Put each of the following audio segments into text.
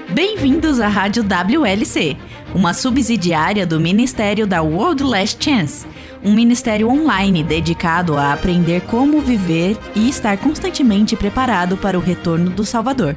Bem-vindos à Rádio WLC, uma subsidiária do Ministério da World Last Chance, um ministério online dedicado a aprender como viver e estar constantemente preparado para o retorno do Salvador.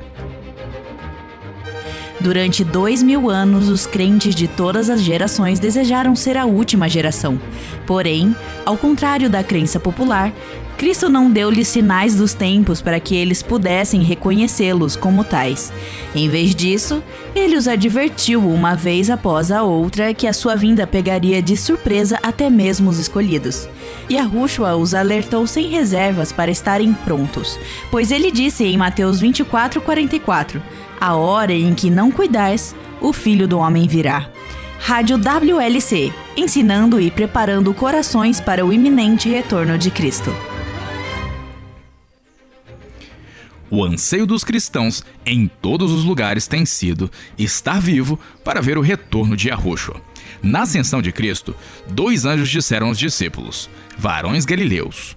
Durante 2000 anos, os crentes de todas as gerações desejaram ser a última geração. Porém, ao contrário da crença popular, Cristo não deu-lhes sinais dos tempos para que eles pudessem reconhecê-los como tais. Em vez disso, ele os advertiu uma vez após a outra que a sua vinda pegaria de surpresa até mesmo os escolhidos. Yahushua os alertou sem reservas para estarem prontos, pois ele disse em Mateus 24:44: "A hora em que não cuidares, o Filho do Homem virá." Rádio WLC, ensinando e preparando corações para o iminente retorno de Cristo. O anseio dos cristãos em todos os lugares tem sido estar vivo para ver o retorno de Yahushua. Na ascensão de Cristo, 2 anjos disseram aos discípulos: "Varões galileus,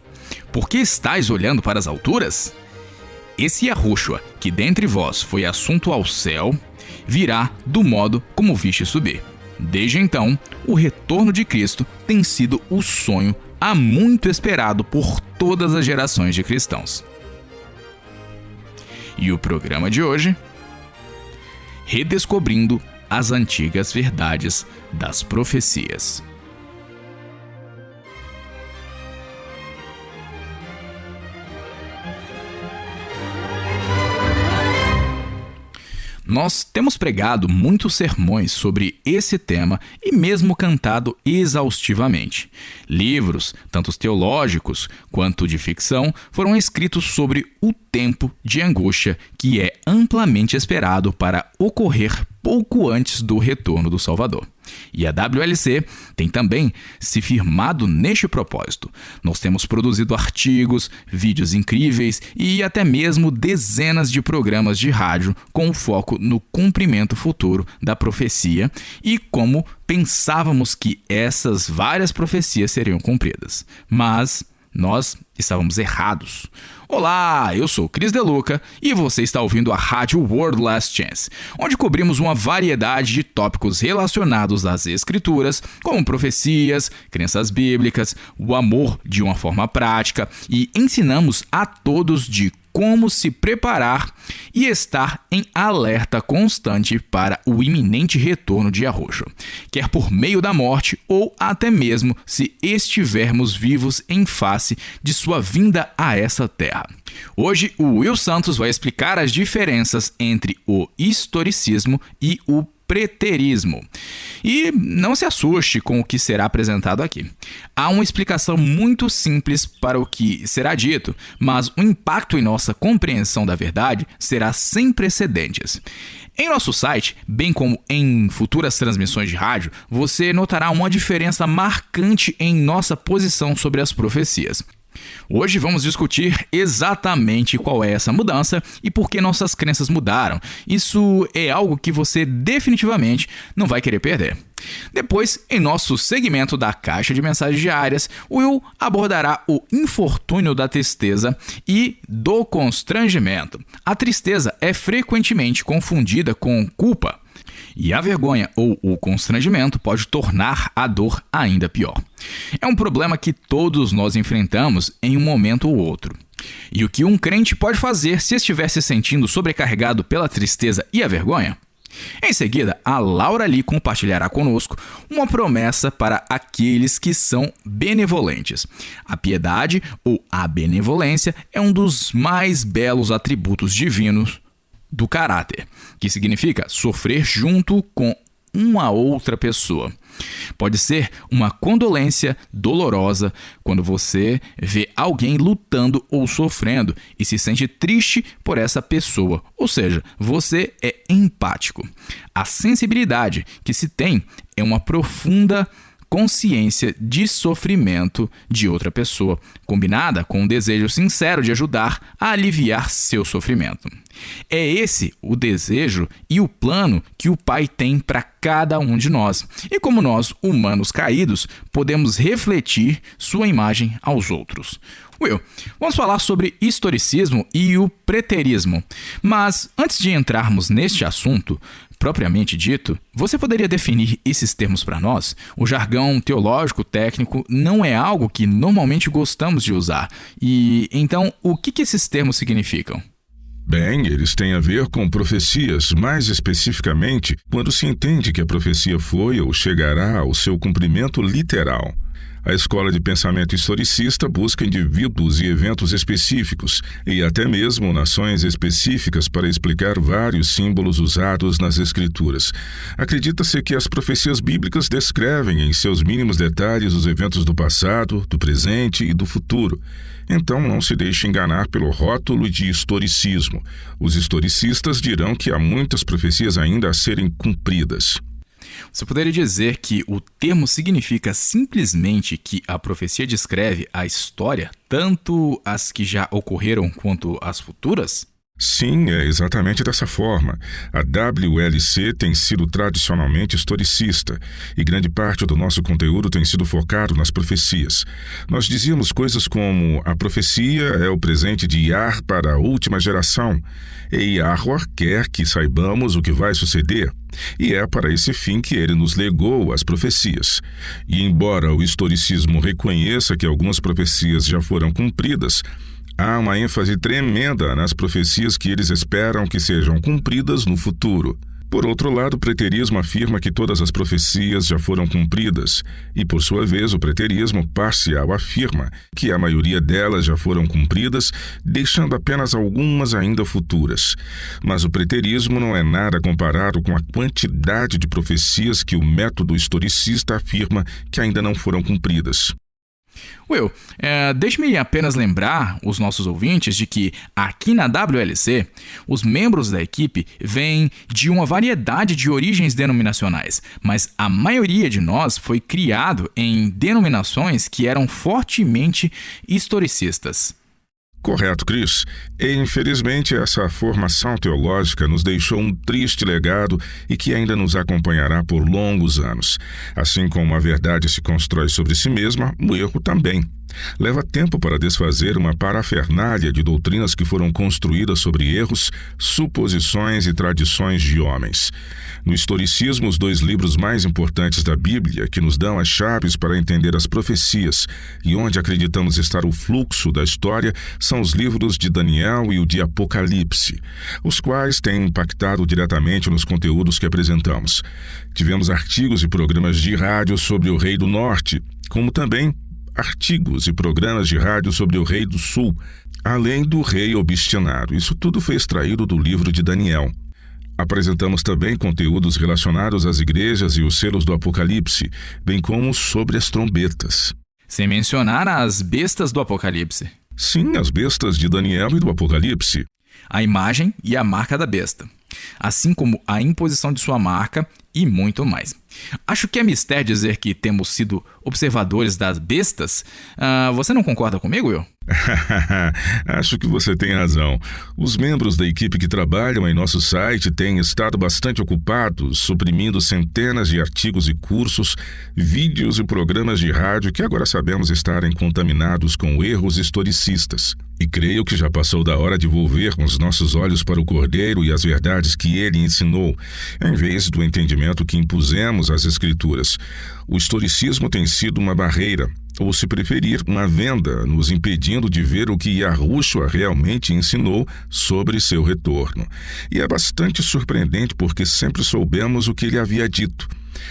por que estáis olhando para as alturas? Esse Yahushua, que dentre vós foi assunto ao céu, virá do modo como viste subir." Desde então, o retorno de Cristo tem sido o sonho há muito esperado por todas as gerações de cristãos. E o programa de hoje? Redescobrindo as antigas verdades das profecias. Nós temos pregado muitos sermões sobre esse tema e mesmo cantado exaustivamente. Livros, tanto teológicos quanto de ficção, foram escritos sobre o tempo de angústia que é amplamente esperado para ocorrer pouco antes do retorno do Salvador. E a WLC tem também se firmado neste propósito. Nós temos produzido artigos, vídeos incríveis e até mesmo dezenas de programas de rádio com foco no cumprimento futuro da profecia e como pensávamos que essas várias profecias seriam cumpridas. Mas nós estávamos errados. Olá, eu sou Cris Deluca e você está ouvindo a Rádio World Last Chance, onde cobrimos uma variedade de tópicos relacionados às escrituras, como profecias, crenças bíblicas, o amor de uma forma prática e ensinamos a todos de como se preparar e estar em alerta constante para o iminente retorno de Yahushua, quer por meio da morte ou até mesmo se estivermos vivos em face de sua vinda a essa terra. Hoje, o Will Santos vai explicar as diferenças entre o historicismo e o preterismo. E não se assuste com o que será apresentado aqui. Há uma explicação muito simples para o que será dito, mas o impacto em nossa compreensão da verdade será sem precedentes. Em nosso site, bem como em futuras transmissões de rádio, você notará uma diferença marcante em nossa posição sobre as profecias. Hoje vamos discutir exatamente qual é essa mudança e por que nossas crenças mudaram. Isso é algo que você definitivamente não vai querer perder. Depois, em nosso segmento da caixa de mensagens diárias, Will abordará o infortúnio da tristeza e do constrangimento. A tristeza é frequentemente confundida com culpa. E a vergonha ou o constrangimento pode tornar a dor ainda pior. É um problema que todos nós enfrentamos em um momento ou outro. E o que um crente pode fazer se estiver se sentindo sobrecarregado pela tristeza e a vergonha? Em seguida, a Laura Lee compartilhará conosco uma promessa para aqueles que são benevolentes. A piedade ou a benevolência é um dos mais belos atributos divinos do caráter, que significa sofrer junto com uma outra pessoa. Pode ser uma condolência dolorosa quando você vê alguém lutando ou sofrendo e se sente triste por essa pessoa, ou seja, você é empático. A sensibilidade que se tem é uma profunda consciência de sofrimento de outra pessoa, combinada com um desejo sincero de ajudar a aliviar seu sofrimento. É esse o desejo e o plano que o Pai tem para cada um de nós. E como nós, humanos caídos, podemos refletir sua imagem aos outros. Will, vamos falar sobre historicismo e o preterismo. Mas antes de entrarmos neste assunto, propriamente dito, você poderia definir esses termos para nós? O jargão teológico técnico não é algo que normalmente gostamos de usar. E então, o que esses termos significam? Bem, eles têm a ver com profecias, mais especificamente quando se entende que a profecia foi ou chegará ao seu cumprimento literal. A escola de pensamento historicista busca indivíduos e eventos específicos e até mesmo nações específicas para explicar vários símbolos usados nas Escrituras. Acredita-se que as profecias bíblicas descrevem em seus mínimos detalhes os eventos do passado, do presente e do futuro. Então não se deixe enganar pelo rótulo de historicismo. Os historicistas dirão que há muitas profecias ainda a serem cumpridas. Você poderia dizer que o termo significa simplesmente que a profecia descreve a história, tanto as que já ocorreram quanto as futuras? Sim, é exatamente dessa forma. A WLC tem sido tradicionalmente historicista e grande parte do nosso conteúdo tem sido focado nas profecias. Nós dizíamos coisas como: a profecia é o presente de Yah para a última geração, e Yahweh quer que saibamos o que vai suceder. E é para esse fim que ele nos legou as profecias. E embora o historicismo reconheça que algumas profecias já foram cumpridas, há uma ênfase tremenda nas profecias que eles esperam que sejam cumpridas no futuro. Por outro lado, o preterismo afirma que todas as profecias já foram cumpridas, e por sua vez o preterismo parcial afirma que a maioria delas já foram cumpridas, deixando apenas algumas ainda futuras. Mas o preterismo não é nada comparado com a quantidade de profecias que o método historicista afirma que ainda não foram cumpridas. Will, deixe-me apenas lembrar os nossos ouvintes de que aqui na WLC, os membros da equipe vêm de uma variedade de origens denominacionais, mas a maioria de nós foi criado em denominações que eram fortemente historicistas. Correto, Chris. E, infelizmente, essa formação teológica nos deixou um triste legado e que ainda nos acompanhará por longos anos. Assim como a verdade se constrói sobre si mesma, o erro também. Leva tempo para desfazer uma parafernália de doutrinas que foram construídas sobre erros, suposições e tradições de homens. No historicismo, os 2 livros mais importantes da Bíblia, que nos dão as chaves para entender as profecias e onde acreditamos estar o fluxo da história, são os livros de Daniel e o de Apocalipse, os quais têm impactado diretamente nos conteúdos que apresentamos. Tivemos artigos e programas de rádio sobre o Rei do Norte, como também artigos e programas de rádio sobre o Rei do Sul, além do Rei Obstinado. Isso tudo foi extraído do livro de Daniel. Apresentamos também conteúdos relacionados às igrejas e os selos do Apocalipse, bem como sobre as trombetas. Sem mencionar as bestas do Apocalipse. Sim, as bestas de Daniel e do Apocalipse. A imagem e a marca da besta, assim como a imposição de sua marca e muito mais. Acho que é mistério dizer que temos sido observadores das bestas. Você não concorda comigo, Will? Acho que você tem razão. Os membros da equipe que trabalham em nosso site têm estado bastante ocupados, suprimindo centenas de artigos e cursos, vídeos e programas de rádio que agora sabemos estarem contaminados com erros historicistas. E creio que já passou da hora de volvermos nossos olhos para o Cordeiro e as verdades que ele ensinou, em vez do entendimento que impusemos às Escrituras. O historicismo tem sido uma barreira, ou se preferir, uma venda, nos impedindo de ver o que Yahushua realmente ensinou sobre seu retorno. E é bastante surpreendente porque sempre soubemos o que ele havia dito.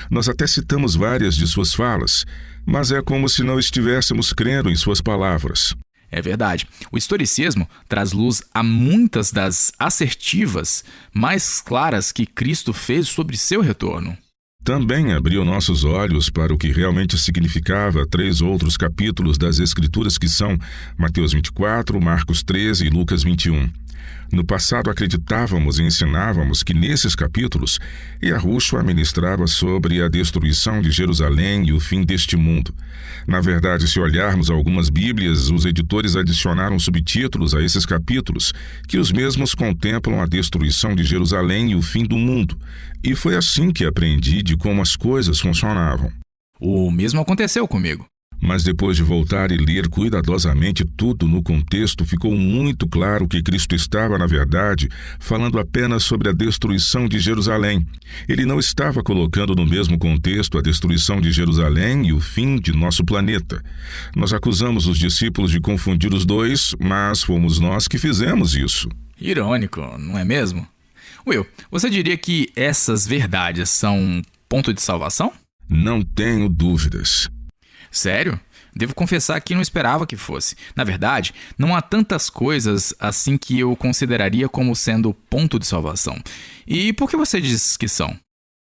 Nós até citamos várias de suas falas, mas é como se não estivéssemos crendo em suas palavras. É verdade. O historicismo traz luz a muitas das assertivas mais claras que Cristo fez sobre seu retorno. Também abriu nossos olhos para o que realmente significava 3 outros capítulos das Escrituras que são Mateus 24, Marcos 13 e Lucas 21. No passado acreditávamos e ensinávamos que nesses capítulos Yahushua ministrava sobre a destruição de Jerusalém e o fim deste mundo. Na verdade, se olharmos algumas Bíblias, os editores adicionaram subtítulos a esses capítulos, que os mesmos contemplam a destruição de Jerusalém e o fim do mundo. E foi assim que aprendi de como as coisas funcionavam. O mesmo aconteceu comigo. Mas depois de voltar e ler cuidadosamente tudo no contexto, ficou muito claro que Cristo estava, na verdade, falando apenas sobre a destruição de Jerusalém. Ele não estava colocando no mesmo contexto a destruição de Jerusalém e o fim de nosso planeta. Nós acusamos os discípulos de confundir os dois, mas fomos nós que fizemos isso. Irônico, não é mesmo? Will, você diria que essas verdades são um ponto de salvação? Não tenho dúvidas. Sério? Devo confessar que não esperava que fosse. Na verdade, não há tantas coisas assim que eu consideraria como sendo ponto de salvação. E por que você diz que são?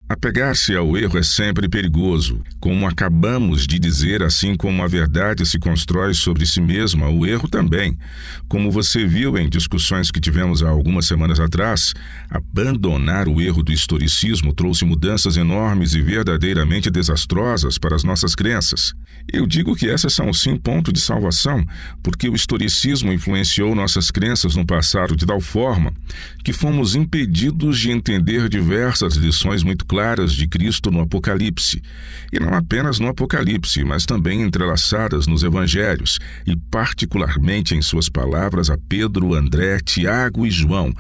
Apegar-se ao erro é sempre perigoso. Como acabamos de dizer, assim como a verdade se constrói sobre si mesma, o erro também. Como você viu em discussões que tivemos há algumas semanas atrás, abandonar o erro do historicismo trouxe mudanças enormes e verdadeiramente desastrosas para as nossas crenças. Eu digo que essas são sim ponto de salvação, porque o historicismo influenciou nossas crenças no passado de tal forma que fomos impedidos de entender diversas lições muito claras de Cristo no Apocalipse. E não apenas no Apocalipse, mas também entrelaçadas nos Evangelhos, e particularmente em suas palavras a Pedro, André, Tiago e João,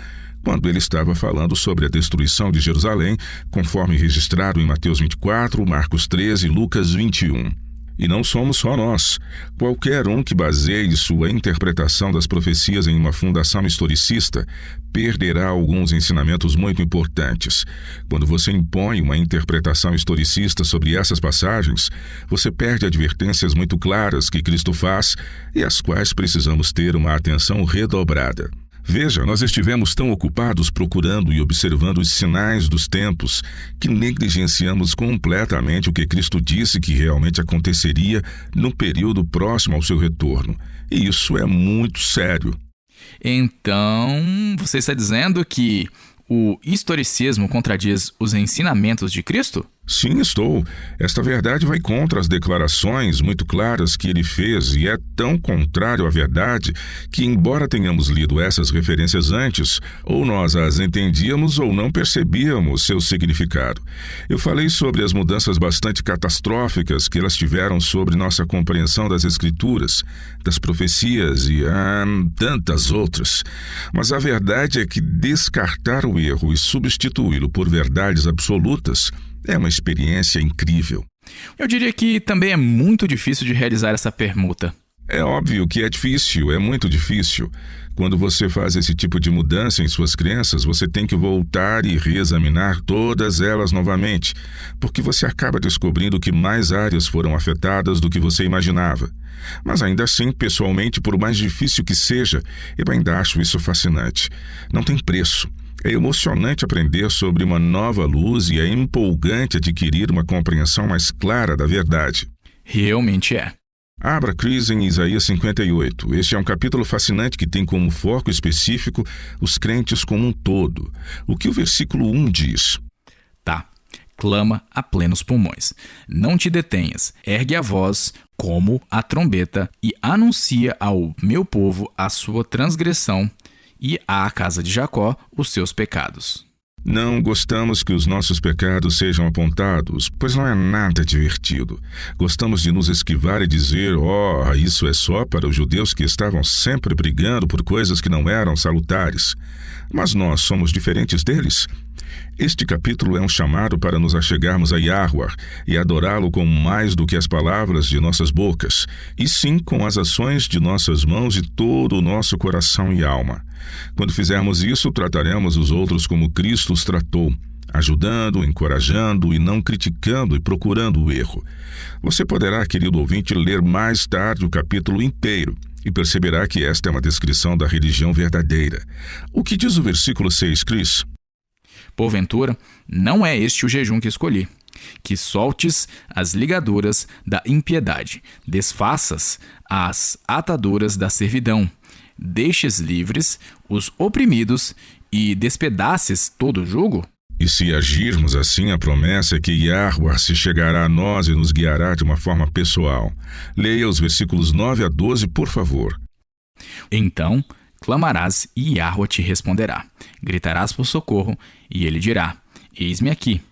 quando ele estava falando sobre a destruição de Jerusalém, conforme registrado em Mateus 24, Marcos 13 e Lucas 21. E não somos só nós. Qualquer um que baseie sua interpretação das profecias em uma fundação historicista perderá alguns ensinamentos muito importantes. Quando você impõe uma interpretação historicista sobre essas passagens, você perde advertências muito claras que Cristo faz e às quais precisamos ter uma atenção redobrada. Veja, nós estivemos tão ocupados procurando e observando os sinais dos tempos que negligenciamos completamente o que Cristo disse que realmente aconteceria no período próximo ao seu retorno. E isso é muito sério. Então, você está dizendo que o historicismo contradiz os ensinamentos de Cristo? Sim, estou. Esta verdade vai contra as declarações muito claras que ele fez e é tão contrário à verdade que, embora tenhamos lido essas referências antes, ou nós as entendíamos ou não percebíamos seu significado. Eu falei sobre as mudanças bastante catastróficas que elas tiveram sobre nossa compreensão das Escrituras, das profecias e tantas outras. Mas a verdade é que descartar o erro e substituí-lo por verdades absolutas é uma experiência incrível. Eu diria que também é muito difícil de realizar essa permuta. É óbvio que é difícil, é muito difícil. Quando você faz esse tipo de mudança em suas crenças, você tem que voltar e reexaminar todas elas novamente, porque você acaba descobrindo que mais áreas foram afetadas do que você imaginava. Mas ainda assim, pessoalmente, por mais difícil que seja, eu ainda acho isso fascinante. Não tem preço. É emocionante aprender sobre uma nova luz e é empolgante adquirir uma compreensão mais clara da verdade. Realmente é. Abra Cris em Isaías 58. Este é um capítulo fascinante que tem como foco específico os crentes como um todo. O que o versículo 1 diz? Tá. Clama a plenos pulmões. Não te detenhas. Ergue a voz como a trombeta e anuncia ao meu povo a sua transgressão e à casa de Jacó os seus pecados. Não gostamos que os nossos pecados sejam apontados, pois não é nada divertido. Gostamos de nos esquivar e dizer, isso é só para os judeus que estavam sempre brigando por coisas que não eram salutares. Mas nós somos diferentes deles. Este capítulo é um chamado para nos achegarmos a Yahuwah e adorá-lo com mais do que as palavras de nossas bocas, e sim com as ações de nossas mãos e todo o nosso coração e alma. Quando fizermos isso, trataremos os outros como Cristo os tratou, ajudando, encorajando e não criticando e procurando o erro. Você poderá, querido ouvinte, ler mais tarde o capítulo inteiro e perceberá que esta é uma descrição da religião verdadeira. O que diz o versículo 6, Cris? Porventura, não é este o jejum que escolhi. que soltes as ligaduras da impiedade, desfaças as ataduras da servidão, deixes livres os oprimidos e despedaces todo o jugo? E se agirmos assim, a promessa é que Yahweh se chegará a nós e nos guiará de uma forma pessoal. Leia os versículos 9 a 12, por favor. Então clamarás e Yahweh te responderá. Gritarás por socorro e ele dirá: Eis-me aqui.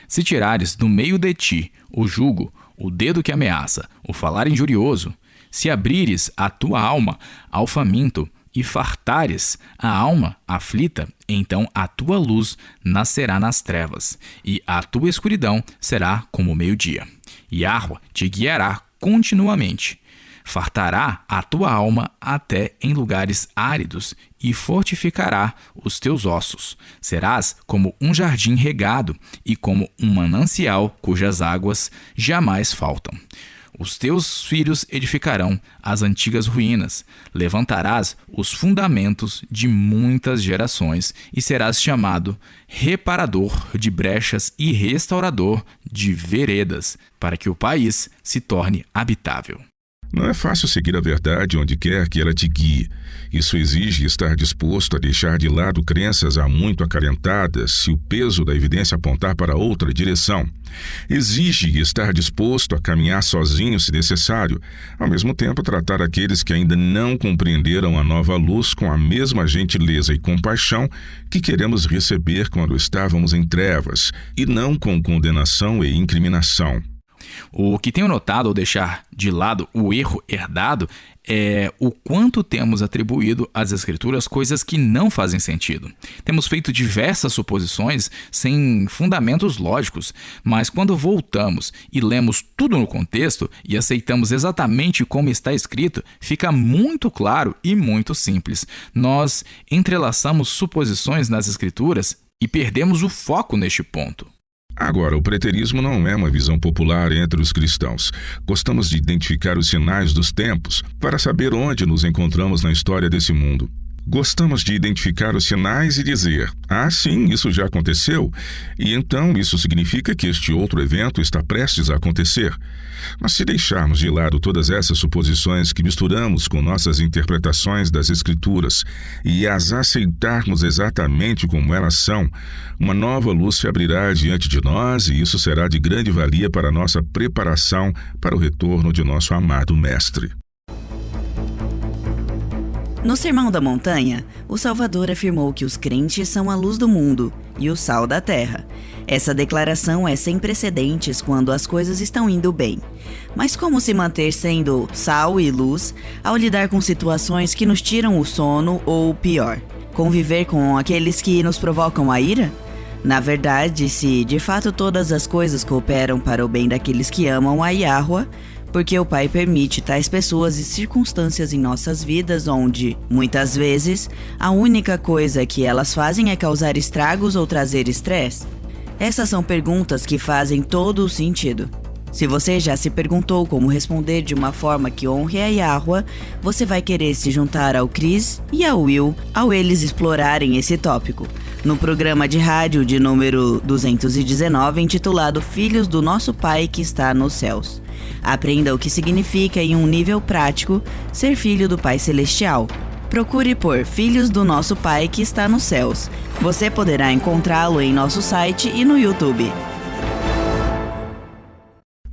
Se tirares do meio de ti o jugo, o dedo que ameaça, o falar injurioso, se abrires a tua alma ao faminto e fartares a alma aflita, então a tua luz nascerá nas trevas, e a tua escuridão será como o meio-dia. Yahweh te guiará continuamente, fartará a tua alma até em lugares áridos e fortificará os teus ossos. Serás como um jardim regado e como um manancial cujas águas jamais faltam. Os teus filhos edificarão as antigas ruínas, levantarás os fundamentos de muitas gerações e serás chamado reparador de brechas e restaurador de veredas, para que o país se torne habitável. Não é fácil seguir a verdade onde quer que ela te guie. Isso exige estar disposto a deixar de lado crenças há muito acalentadas se o peso da evidência apontar para outra direção. Exige estar disposto a caminhar sozinho se necessário, ao mesmo tempo tratar aqueles que ainda não compreenderam a nova luz com a mesma gentileza e compaixão que queremos receber quando estávamos em trevas, e não com condenação e incriminação. O que tenho notado ao deixar de lado o erro herdado é o quanto temos atribuído às Escrituras coisas que não fazem sentido. Temos feito diversas suposições sem fundamentos lógicos, mas quando voltamos e lemos tudo no contexto e aceitamos exatamente como está escrito, fica muito claro e muito simples. Nós entrelaçamos suposições nas Escrituras e perdemos o foco neste ponto. Agora, o preterismo não é uma visão popular entre os cristãos. Gostamos de identificar os sinais dos tempos para saber onde nos encontramos na história desse mundo. Gostamos de identificar os sinais e dizer: ah, sim, isso já aconteceu, e então isso significa que este outro evento está prestes a acontecer. Mas se deixarmos de lado todas essas suposições que misturamos com nossas interpretações das Escrituras e as aceitarmos exatamente como elas são, uma nova luz se abrirá diante de nós e isso será de grande valia para a nossa preparação para o retorno de nosso amado Mestre. No Sermão da Montanha, o Salvador afirmou que os crentes são a luz do mundo e o sal da terra. Essa declaração é sem precedentes quando as coisas estão indo bem. Mas como se manter sendo sal e luz ao lidar com situações que nos tiram o sono ou, pior, conviver com aqueles que nos provocam a ira? Na verdade, se de fato todas as coisas cooperam para o bem daqueles que amam a Yahweh, porque o Pai permite tais pessoas e circunstâncias em nossas vidas onde, muitas vezes, a única coisa que elas fazem é causar estragos ou trazer estresse? Essas são perguntas que fazem todo o sentido. Se você já se perguntou como responder de uma forma que honre a Yahweh, você vai querer se juntar ao Chris e ao Will ao eles explorarem esse tópico, no programa de rádio de número 219 intitulado Filhos do Nosso Pai que está nos céus. Aprenda o que significa em um nível prático ser filho do Pai Celestial. Procure por Filhos do Nosso Pai que está nos céus. Você poderá encontrá-lo em nosso site e no YouTube.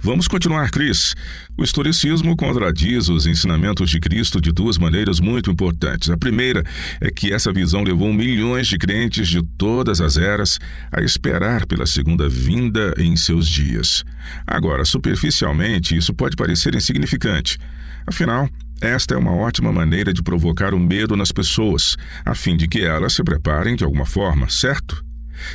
Vamos continuar, Chris. O historicismo contradiz os ensinamentos de Cristo de duas maneiras muito importantes. A primeira é que essa visão levou milhões de crentes de todas as eras a esperar pela segunda vinda em seus dias. Agora, superficialmente, isso pode parecer insignificante. Afinal, esta é uma ótima maneira de provocar o medo nas pessoas, a fim de que elas se preparem de alguma forma, certo?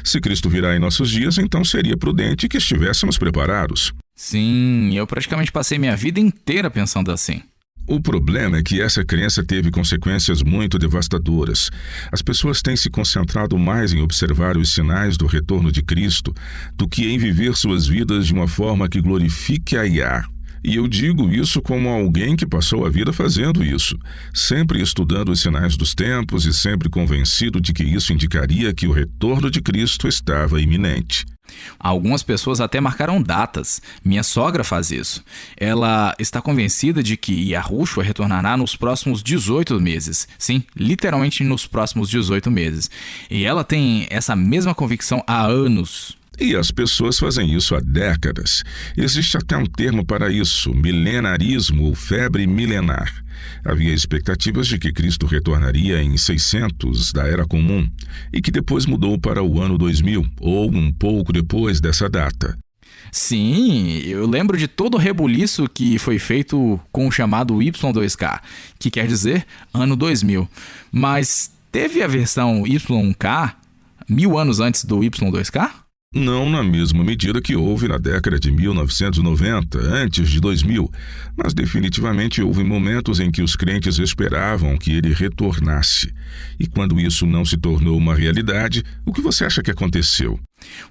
Se Cristo virá em nossos dias, então seria prudente que estivéssemos preparados. Sim, eu praticamente passei minha vida inteira pensando assim. O problema é que essa crença teve consequências muito devastadoras. As pessoas têm se concentrado mais em observar os sinais do retorno de Cristo do que em viver suas vidas de uma forma que glorifique a Yah. E eu digo isso como alguém que passou a vida fazendo isso, sempre estudando os sinais dos tempos e sempre convencido de que isso indicaria que o retorno de Cristo estava iminente. Algumas pessoas até marcaram datas. Minha sogra faz isso. Ela está convencida de que Yahushua retornará nos próximos 18 meses. Sim, literalmente nos próximos 18 meses. E ela tem essa mesma convicção há anos. E as pessoas fazem isso há décadas. Existe até um termo para isso, milenarismo ou febre milenar. Havia expectativas de que Cristo retornaria em 600 da Era Comum e que depois mudou para o ano 2000, ou um pouco depois dessa data. Sim, eu lembro de todo o rebuliço que foi feito com o chamado Y2K, que quer dizer ano 2000. Mas teve a versão YK 1000 anos antes do Y2K? Não na mesma medida que houve na década de 1990, antes de 2000, mas definitivamente houve momentos em que os crentes esperavam que ele retornasse. E quando isso não se tornou uma realidade, o que você acha que aconteceu?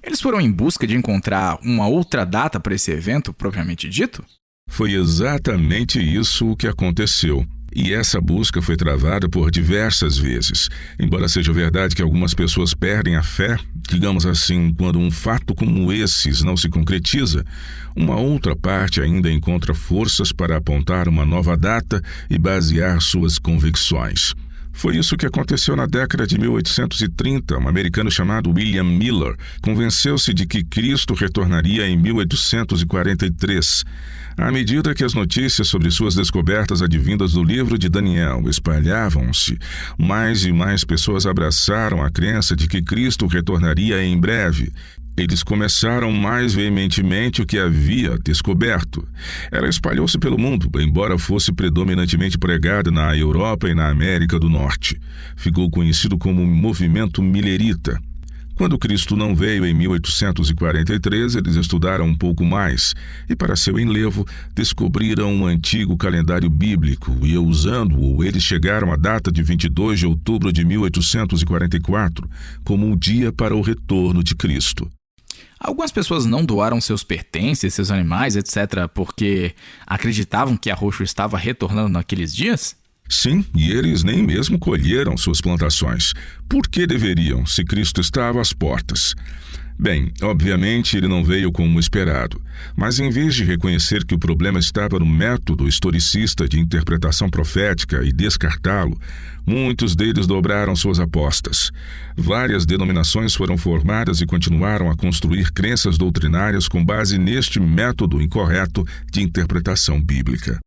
Eles foram em busca de encontrar uma outra data para esse evento, propriamente dito? Foi exatamente isso o que aconteceu. E essa busca foi travada por diversas vezes. Embora seja verdade que algumas pessoas perdem a fé, digamos assim, quando um fato como esses não se concretiza, uma outra parte ainda encontra forças para apontar uma nova data e basear suas convicções. Foi isso que aconteceu na década de 1830. Um americano chamado William Miller convenceu-se de que Cristo retornaria em 1843. À medida que as notícias sobre suas descobertas advindas do livro de Daniel espalhavam-se, mais e mais pessoas abraçaram a crença de que Cristo retornaria em breve. Eles começaram mais veementemente o que havia descoberto. Ela espalhou-se pelo mundo, embora fosse predominantemente pregada na Europa e na América do Norte. Ficou conhecido como movimento millerita. Quando Cristo não veio em 1843, eles estudaram um pouco mais e, para seu enlevo, descobriram um antigo calendário bíblico e, usando-o, eles chegaram à data de 22 de outubro de 1844 como o dia para o retorno de Cristo. Algumas pessoas não doaram seus pertences, seus animais, etc., porque acreditavam que Yahushua estava retornando naqueles dias? Sim, e eles nem mesmo colheram suas plantações. Por que deveriam, se Cristo estava às portas? Bem, obviamente ele não veio como esperado, mas em vez de reconhecer que o problema estava no método historicista de interpretação profética e descartá-lo, muitos deles dobraram suas apostas. Várias denominações foram formadas e continuaram a construir crenças doutrinárias com base neste método incorreto de interpretação bíblica.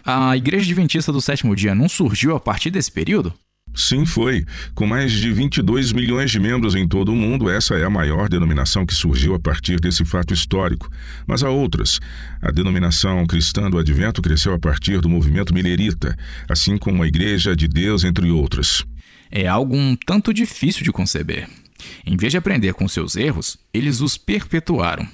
A Igreja Adventista do Sétimo Dia não surgiu a partir desse período? Sim, foi. Com mais de 22 milhões de membros em todo o mundo, essa é a maior denominação que surgiu a partir desse fato histórico. Mas há outras. A denominação cristã do Advento cresceu a partir do movimento millerita, assim como a Igreja de Deus, entre outras. É algo um tanto difícil de conceber. Em vez de aprender com seus erros, eles os perpetuaram.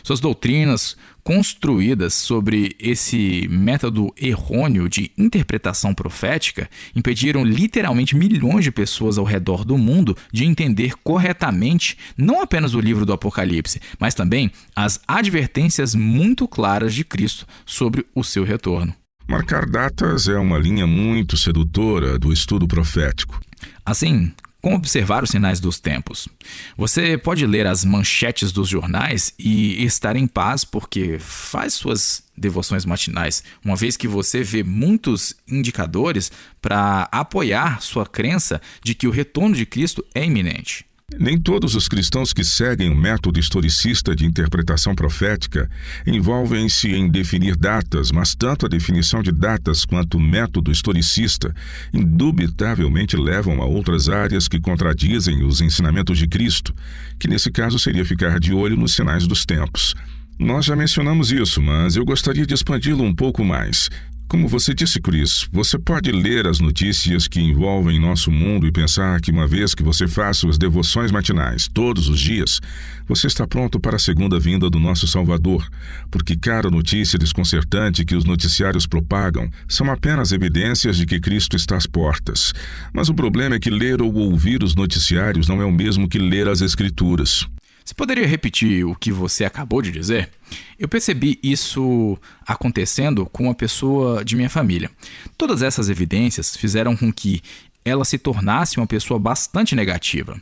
Suas doutrinas, construídas sobre esse método errôneo de interpretação profética, impediram literalmente milhões de pessoas ao redor do mundo de entender corretamente não apenas o livro do Apocalipse, mas também as advertências muito claras de Cristo sobre o seu retorno. Marcar datas é uma linha muito sedutora do estudo profético. Assim, como observar os sinais dos tempos? Você pode ler as manchetes dos jornais e estar em paz porque faz suas devoções matinais, uma vez que você vê muitos indicadores para apoiar sua crença de que o retorno de Cristo é iminente. Nem todos os cristãos que seguem o método historicista de interpretação profética envolvem-se em definir datas, mas tanto a definição de datas quanto o método historicista indubitavelmente levam a outras áreas que contradizem os ensinamentos de Cristo, que nesse caso seria ficar de olho nos sinais dos tempos. Nós já mencionamos isso, mas eu gostaria de expandi-lo um pouco mais. Como você disse, Chris, você pode ler as notícias que envolvem nosso mundo e pensar que uma vez que você faz suas devoções matinais todos os dias, você está pronto para a segunda vinda do nosso Salvador, porque cada notícia desconcertante que os noticiários propagam são apenas evidências de que Cristo está às portas. Mas o problema é que ler ou ouvir os noticiários não é o mesmo que ler as Escrituras. Você poderia repetir o que você acabou de dizer? Eu percebi isso acontecendo com uma pessoa de minha família. Todas essas evidências fizeram com que ela se tornasse uma pessoa bastante negativa.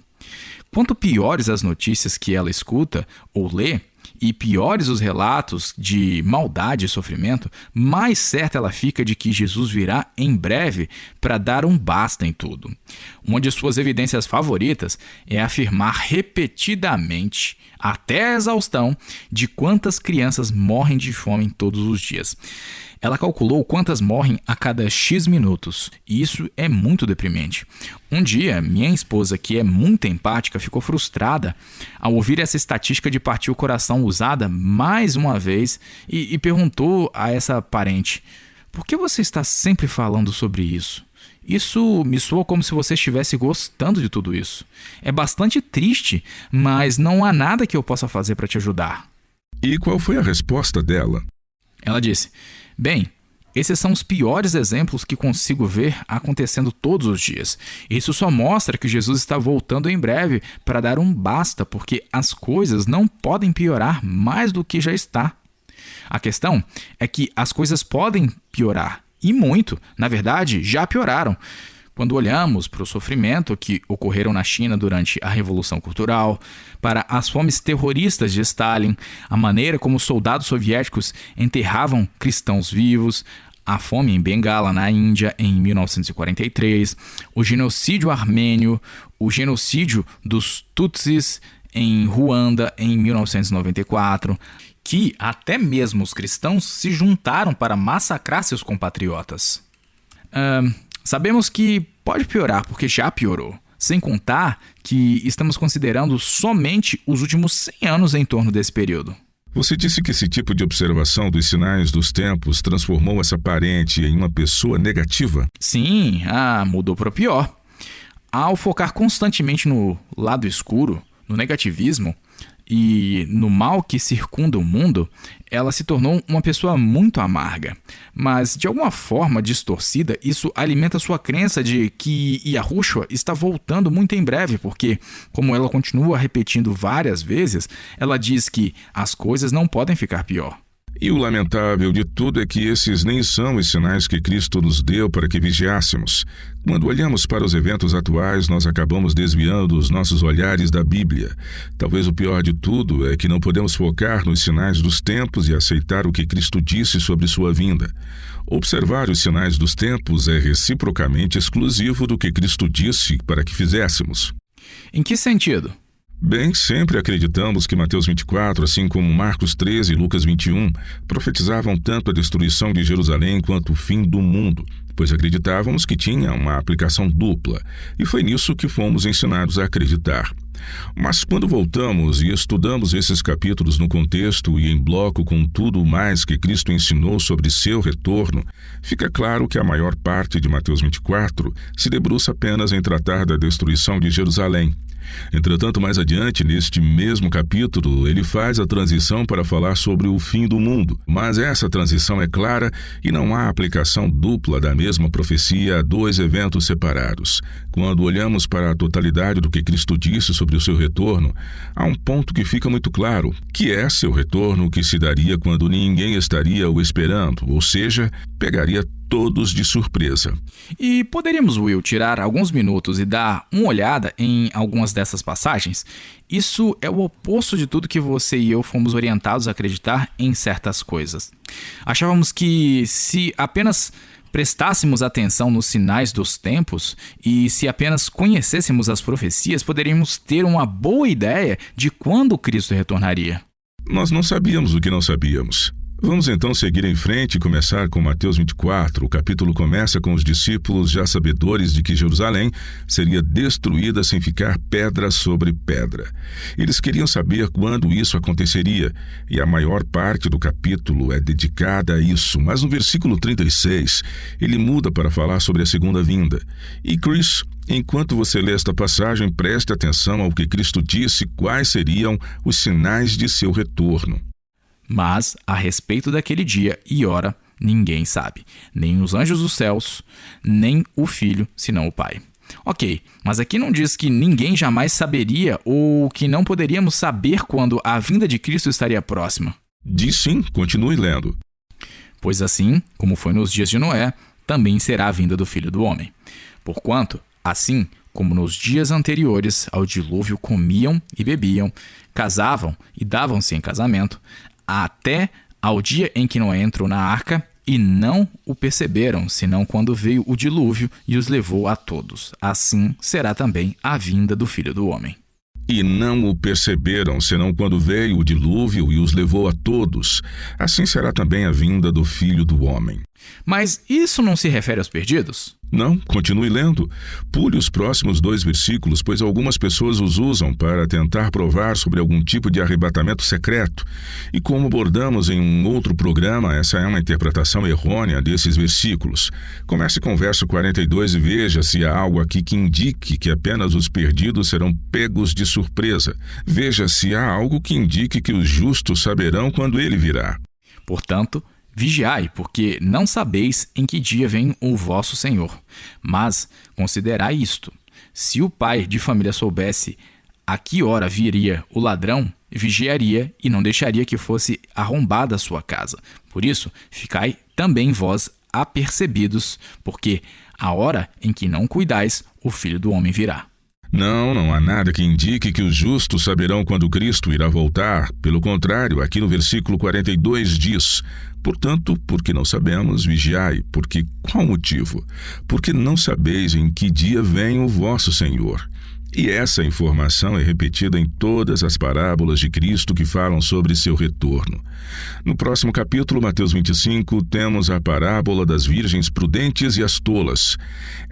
Quanto piores as notícias que ela escuta ou lê, e piores os relatos de maldade e sofrimento, mais certa ela fica de que Jesus virá em breve para dar um basta em tudo. Uma de suas evidências favoritas é afirmar repetidamente, até a exaustão, de quantas crianças morrem de fome todos os dias. Ela calculou quantas morrem a cada X minutos, e isso é muito deprimente. Um dia, minha esposa, que é muito empática, ficou frustrada ao ouvir essa estatística de partir o coração usada mais uma vez e perguntou a essa parente: por que você está sempre falando sobre isso? Isso me soa como se você estivesse gostando de tudo isso. É bastante triste, mas não há nada que eu possa fazer para te ajudar. E qual foi a resposta dela? Ela disse: bem, esses são os piores exemplos que consigo ver acontecendo todos os dias. Isso só mostra que Jesus está voltando em breve para dar um basta, porque as coisas não podem piorar mais do que já está. A questão é que as coisas podem piorar, e muito, na verdade, já pioraram. Quando olhamos para o sofrimento que ocorreram na China durante a Revolução Cultural, para as fomes terroristas de Stalin, a maneira como os soldados soviéticos enterravam cristãos vivos, a fome em Bengala, na Índia, em 1943, o genocídio armênio, o genocídio dos Tutsis em Ruanda, em 1994, que até mesmo os cristãos se juntaram para massacrar seus compatriotas. Sabemos que pode piorar, porque já piorou. Sem contar que estamos considerando somente os últimos 100 anos em torno desse período. Você disse que esse tipo de observação dos sinais dos tempos transformou essa parente em uma pessoa negativa? Sim, mudou para o pior. Ao focar constantemente no lado escuro, no negativismo e no mal que circunda o mundo, ela se tornou uma pessoa muito amarga. Mas, de alguma forma distorcida, isso alimenta sua crença de que Yahushua está voltando muito em breve, porque, como ela continua repetindo várias vezes, ela diz que as coisas não podem ficar pior. E o lamentável de tudo é que esses nem são os sinais que Cristo nos deu para que vigiássemos. Quando olhamos para os eventos atuais, nós acabamos desviando os nossos olhares da Bíblia. Talvez o pior de tudo é que não podemos focar nos sinais dos tempos e aceitar o que Cristo disse sobre sua vinda. Observar os sinais dos tempos é reciprocamente exclusivo do que Cristo disse para que fizéssemos. Em que sentido? Bem, sempre acreditamos que Mateus 24, assim como Marcos 13 e Lucas 21, profetizavam tanto a destruição de Jerusalém quanto o fim do mundo, pois acreditávamos que tinha uma aplicação dupla, e foi nisso que fomos ensinados a acreditar. Mas quando voltamos e estudamos esses capítulos no contexto e em bloco com tudo mais que Cristo ensinou sobre seu retorno, fica claro que a maior parte de Mateus 24 se debruça apenas em tratar da destruição de Jerusalém. Entretanto, mais adiante, neste mesmo capítulo, ele faz a transição para falar sobre o fim do mundo. Mas essa transição é clara e não há aplicação dupla da mesma profecia a dois eventos separados. Quando olhamos para a totalidade do que Cristo disse sobre o seu retorno, há um ponto que fica muito claro, que é seu retorno que se daria quando ninguém estaria o esperando, ou seja, pegaria todos de surpresa. E poderíamos, Will, tirar alguns minutos e dar uma olhada em algumas dessas passagens? Isso é o oposto de tudo que você e eu fomos orientados a acreditar em certas coisas. Achávamos que se apenas prestássemos atenção nos sinais dos tempos e se apenas conhecêssemos as profecias, poderíamos ter uma boa ideia de quando Cristo retornaria. Nós não sabíamos o que não sabíamos. Vamos então seguir em frente e começar com Mateus 24. O capítulo começa com os discípulos já sabedores de que Jerusalém seria destruída sem ficar pedra sobre pedra. Eles queriam saber quando isso aconteceria, e a maior parte do capítulo é dedicada a isso. Mas no versículo 36, ele muda para falar sobre a segunda vinda. E Chris, enquanto você lê esta passagem, preste atenção ao que Cristo disse quais seriam os sinais de seu retorno. Mas, a respeito daquele dia e hora, ninguém sabe, nem os anjos dos céus, nem o Filho, senão o Pai. Ok, mas aqui não diz que ninguém jamais saberia ou que não poderíamos saber quando a vinda de Cristo estaria próxima. Diz sim, continue lendo. Pois assim, como foi nos dias de Noé, também será a vinda do Filho do Homem. Porquanto, assim, como nos dias anteriores ao dilúvio comiam e bebiam, casavam e davam-se em casamento, até ao dia em que Noé entrou na arca, e não o perceberam, senão quando veio o dilúvio e os levou a todos. Assim será também a vinda do Filho do Homem. E não o perceberam, senão quando veio o dilúvio e os levou a todos. Assim será também a vinda do Filho do Homem. Mas isso não se refere aos perdidos? Não, continue lendo. Pule os próximos 2 versículos, pois algumas pessoas os usam para tentar provar sobre algum tipo de arrebatamento secreto. E como abordamos em um outro programa, essa é uma interpretação errônea desses versículos. Comece com o verso 42 e veja se há algo aqui que indique que apenas os perdidos serão pegos de surpresa. Veja se há algo que indique que os justos saberão quando ele virá. Portanto, vigiai, porque não sabeis em que dia vem o vosso Senhor. Mas considerai isto: se o pai de família soubesse a que hora viria o ladrão, vigiaria e não deixaria que fosse arrombada a sua casa. Por isso, ficai também vós apercebidos, porque a hora em que não cuidais, o Filho do Homem virá. Não há nada que indique que os justos saberão quando Cristo irá voltar. Pelo contrário, aqui no versículo 42 diz: portanto, porque não sabemos, vigiai. Porque qual motivo? Porque não sabeis em que dia vem o vosso Senhor. E essa informação é repetida em todas as parábolas de Cristo que falam sobre seu retorno. No próximo capítulo, Mateus 25, temos a parábola das virgens prudentes e as tolas.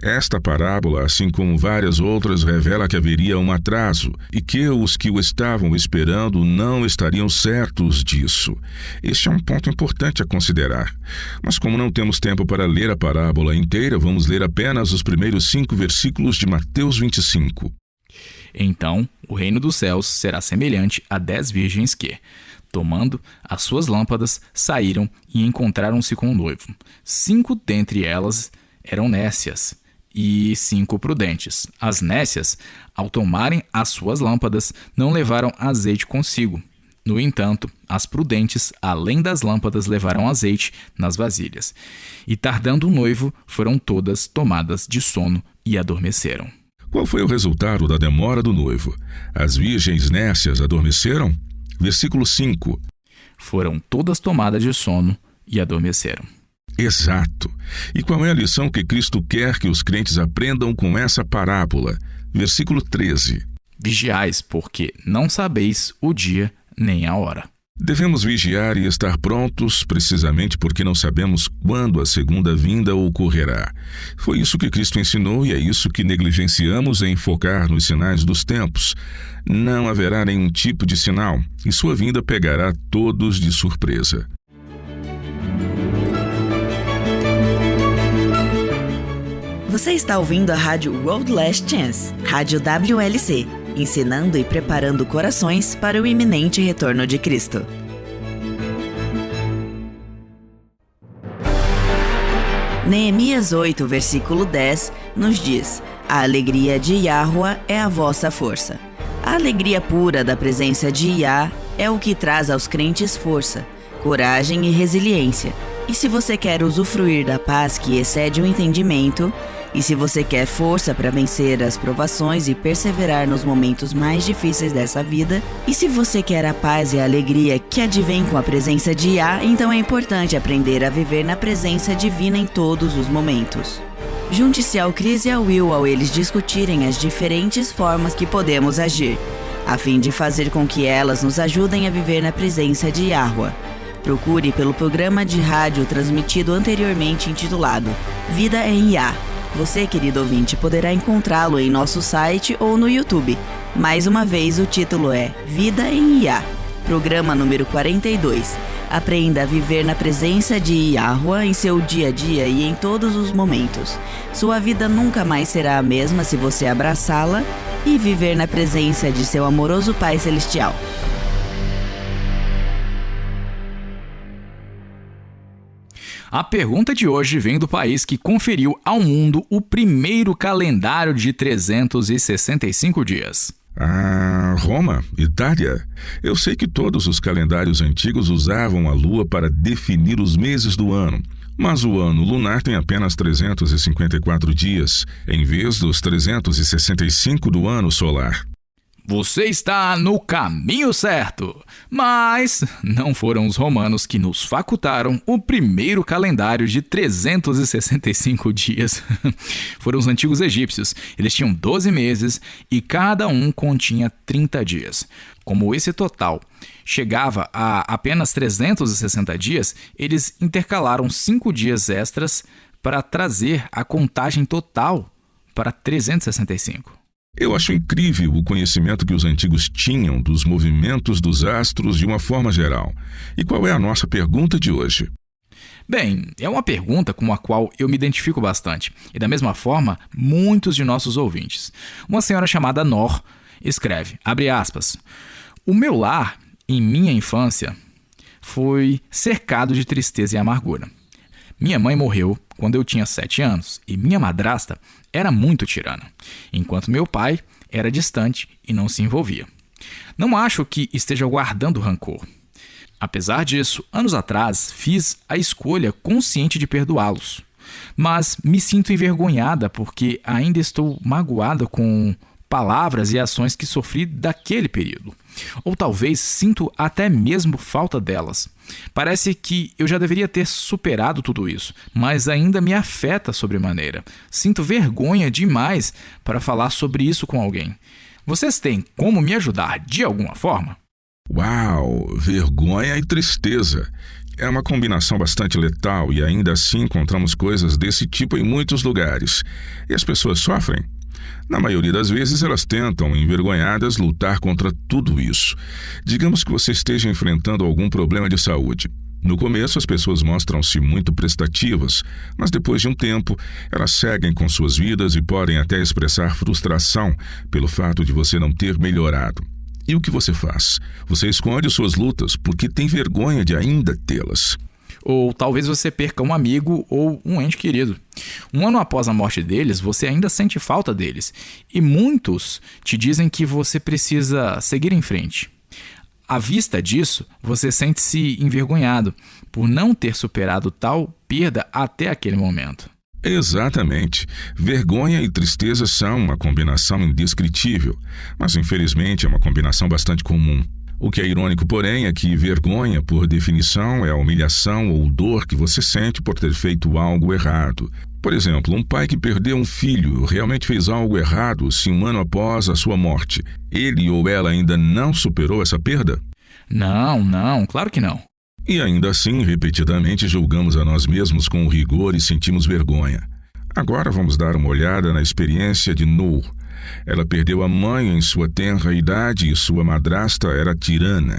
Esta parábola, assim como várias outras, revela que haveria um atraso e que os que o estavam esperando não estariam certos disso. Este é um ponto importante a considerar. Mas como não temos tempo para ler a parábola inteira, vamos ler apenas os primeiros 5 versículos de Mateus 25. Então, o reino dos céus será semelhante a 10 virgens que, tomando as suas lâmpadas, saíram e encontraram-se com o noivo. 5 dentre elas eram nécias e 5 prudentes. As nécias, ao tomarem as suas lâmpadas, não levaram azeite consigo. No entanto, as prudentes, além das lâmpadas, levaram azeite nas vasilhas. E tardando o noivo, foram todas tomadas de sono e adormeceram. Qual foi o resultado da demora do noivo? As virgens nécias adormeceram? Versículo 5. Foram todas tomadas de sono e adormeceram. Exato. E qual é a lição que Cristo quer que os crentes aprendam com essa parábola? Versículo 13. Vigiais, porque não sabeis o dia nem a hora. Devemos vigiar e estar prontos precisamente porque não sabemos quando a segunda vinda ocorrerá. Foi isso que Cristo ensinou e é isso que negligenciamos em focar nos sinais dos tempos. Não haverá nenhum tipo de sinal e sua vinda pegará todos de surpresa. Você está ouvindo a rádio World Last Chance, rádio WLC, ensinando e preparando corações para o iminente retorno de Cristo. Neemias 8, versículo 10, nos diz: a alegria de Yahua é a vossa força. A alegria pura da presença de Yah é o que traz aos crentes força, coragem e resiliência. E se você quer usufruir da paz que excede o entendimento, e se você quer força para vencer as provações e perseverar nos momentos mais difíceis dessa vida, e se você quer a paz e a alegria que advém com a presença de Yah, então é importante aprender a viver na presença divina em todos os momentos. Junte-se ao Chris e ao Will ao eles discutirem as diferentes formas que podemos agir, a fim de fazer com que elas nos ajudem a viver na presença de Yahua. Procure pelo programa de rádio transmitido anteriormente intitulado Vida em Yah. Você, querido ouvinte, poderá encontrá-lo em nosso site ou no YouTube. Mais uma vez, o título é Vida em Yah, programa número 42. Aprenda a viver na presença de Yahua em seu dia a dia e em todos os momentos. Sua vida nunca mais será a mesma se você abraçá-la e viver na presença de seu amoroso Pai Celestial. A pergunta de hoje vem do país que conferiu ao mundo o primeiro calendário de 365 dias. Roma, Itália. Eu sei que todos os calendários antigos usavam a lua para definir os meses do ano. Mas o ano lunar tem apenas 354 dias, em vez dos 365 do ano solar. Você está no caminho certo, mas não foram os romanos que nos facultaram o primeiro calendário de 365 dias. Foram os antigos egípcios. Eles tinham 12 meses e cada um continha 30 dias. Como esse total chegava a apenas 360 dias, eles intercalaram 5 dias extras para trazer a contagem total para 365. Eu acho incrível o conhecimento que os antigos tinham dos movimentos dos astros de uma forma geral. E qual é a nossa pergunta de hoje? Bem, é uma pergunta com a qual eu me identifico bastante. E da mesma forma, muitos de nossos ouvintes. Uma senhora chamada Nor escreve, abre aspas, o meu lar, em minha infância, foi cercado de tristeza e amargura. Minha mãe morreu quando eu tinha 7 anos e minha madrasta era muito tirana, enquanto meu pai era distante e não se envolvia. Não acho que esteja guardando rancor. Apesar disso, anos atrás fiz a escolha consciente de perdoá-los, mas me sinto envergonhada porque ainda estou magoada com palavras e ações que sofri daquele período. Ou talvez sinto até mesmo falta delas. Parece que eu já deveria ter superado tudo isso, mas ainda me afeta sobremaneira. Sinto vergonha demais para falar sobre isso com alguém. Vocês têm como me ajudar de alguma forma? Uau! Vergonha e tristeza. É uma combinação bastante letal e ainda assim encontramos coisas desse tipo em muitos lugares. E as pessoas sofrem? Na maioria das vezes, elas tentam, envergonhadas, lutar contra tudo isso. Digamos que você esteja enfrentando algum problema de saúde. No começo, as pessoas mostram-se muito prestativas, mas depois de um tempo, elas seguem com suas vidas e podem até expressar frustração pelo fato de você não ter melhorado. E o que você faz? Você esconde suas lutas porque tem vergonha de ainda tê-las. Ou talvez você perca um amigo ou um ente querido. Um ano após a morte deles, você ainda sente falta deles. E muitos te dizem que você precisa seguir em frente. À vista disso, você sente-se envergonhado por não ter superado tal perda até aquele momento. Exatamente. Vergonha e tristeza são uma combinação indescritível, mas infelizmente é uma combinação bastante comum. O que é irônico, porém, é que vergonha, por definição, é a humilhação ou dor que você sente por ter feito algo errado. Por exemplo, um pai que perdeu um filho realmente fez algo errado se um ano após a sua morte, ele ou ela ainda não superou essa perda? Não, claro que não. E ainda assim, repetidamente julgamos a nós mesmos com rigor e sentimos vergonha. Agora vamos dar uma olhada na experiência de Noor. Ela perdeu a mãe em sua tenra idade e sua madrasta era tirana.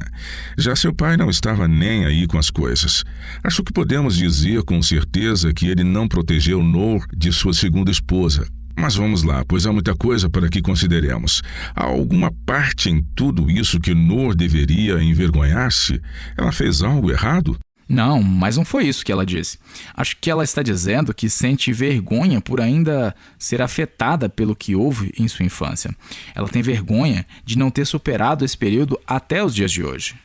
Já seu pai não estava nem aí com as coisas. Acho que podemos dizer com certeza que ele não protegeu Noor de sua segunda esposa. Mas vamos lá, pois há muita coisa para que consideremos. Há alguma parte em tudo isso que Noor deveria envergonhar-se? Ela fez algo errado? Não, mas não foi isso que ela disse. Acho que ela está dizendo que sente vergonha por ainda ser afetada pelo que houve em sua infância. Ela tem vergonha de não ter superado esse período até os dias de hoje.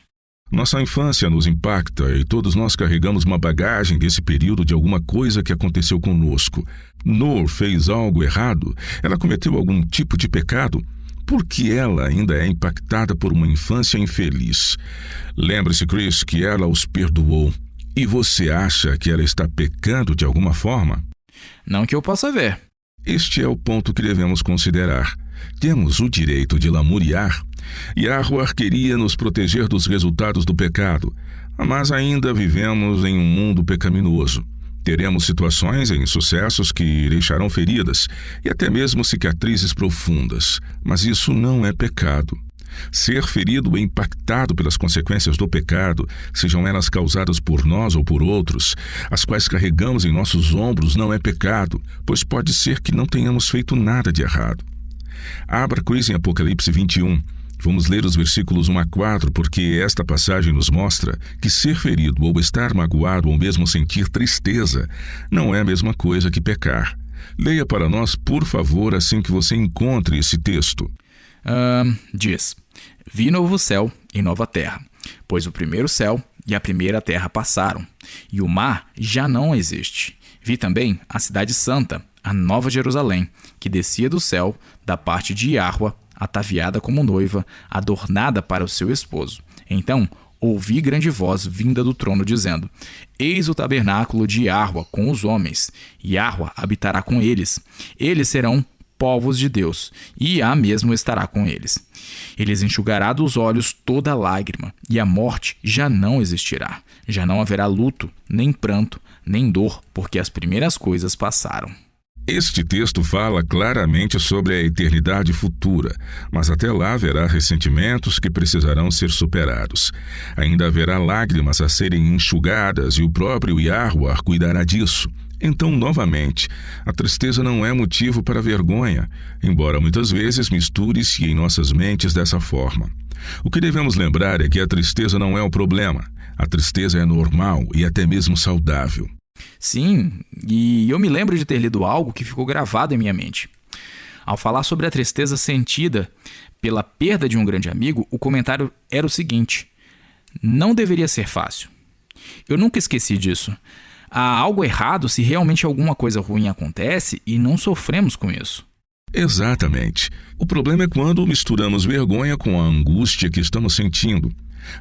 Nossa infância nos impacta e todos nós carregamos uma bagagem desse período de alguma coisa que aconteceu conosco. Noor fez algo errado? Ela cometeu algum tipo de pecado? Por que ela ainda é impactada por uma infância infeliz? Lembre-se, Chris, que ela os perdoou. E você acha que ela está pecando de alguma forma? Não que eu possa ver. Este é o ponto que devemos considerar. Temos o direito de lamuriar. Yahweh queria nos proteger dos resultados do pecado, mas ainda vivemos em um mundo pecaminoso. Teremos situações e insucessos que deixarão feridas e até mesmo cicatrizes profundas, mas isso não é pecado. Ser ferido e impactado pelas consequências do pecado, sejam elas causadas por nós ou por outros, as quais carregamos em nossos ombros, não é pecado, pois pode ser que não tenhamos feito nada de errado. Abra Chris em Apocalipse 21. Vamos ler os versículos 1 a 4, porque esta passagem nos mostra que ser ferido ou estar magoado ou mesmo sentir tristeza não é a mesma coisa que pecar. Leia para nós, por favor, assim que você encontre esse texto. Diz: Vi novo céu e nova terra, pois o primeiro céu e a primeira terra passaram, e o mar já não existe. Vi também a cidade santa, a Nova Jerusalém, que descia do céu, da parte de Iahua, ataviada como noiva, adornada para o seu esposo. Então ouvi grande voz vinda do trono, dizendo: Eis o tabernáculo de Iahua com os homens. Iahua habitará com eles. Eles serão povos de Deus, e Iá mesmo estará com eles. Ele lhes enxugará dos olhos toda lágrima, e a morte já não existirá. Já não haverá luto, nem pranto, nem dor, porque as primeiras coisas passaram. Este texto fala claramente sobre a eternidade futura, mas até lá haverá ressentimentos que precisarão ser superados. Ainda haverá lágrimas a serem enxugadas e o próprio Iahua cuidará disso. Então, novamente, a tristeza não é motivo para vergonha, embora muitas vezes misture-se em nossas mentes dessa forma. O que devemos lembrar é que a tristeza não é o problema. A tristeza é normal e até mesmo saudável. Sim, e eu me lembro de ter lido algo que ficou gravado em minha mente. Ao falar sobre a tristeza sentida pela perda de um grande amigo, o comentário era o seguinte: não deveria ser fácil. Eu nunca esqueci disso. Há algo errado se realmente alguma coisa ruim acontece e não sofremos com isso. Exatamente. O problema é quando misturamos vergonha com a angústia que estamos sentindo.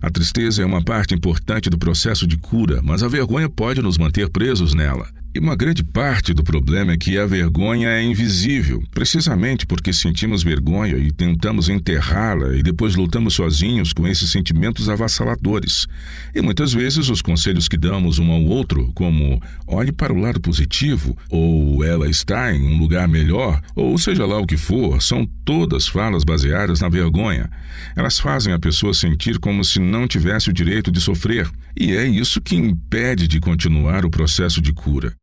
A tristeza é uma parte importante do processo de cura, mas a vergonha pode nos manter presos nela. E uma grande parte do problema é que a vergonha é invisível, precisamente porque sentimos vergonha e tentamos enterrá-la e depois lutamos sozinhos com esses sentimentos avassaladores. E muitas vezes os conselhos que damos um ao outro, como olhe para o lado positivo, ou ela está em um lugar melhor, ou seja lá o que for, são todas falas baseadas na vergonha. Elas fazem a pessoa sentir como se não tivesse o direito de sofrer, e é isso que impede de continuar o processo de cura.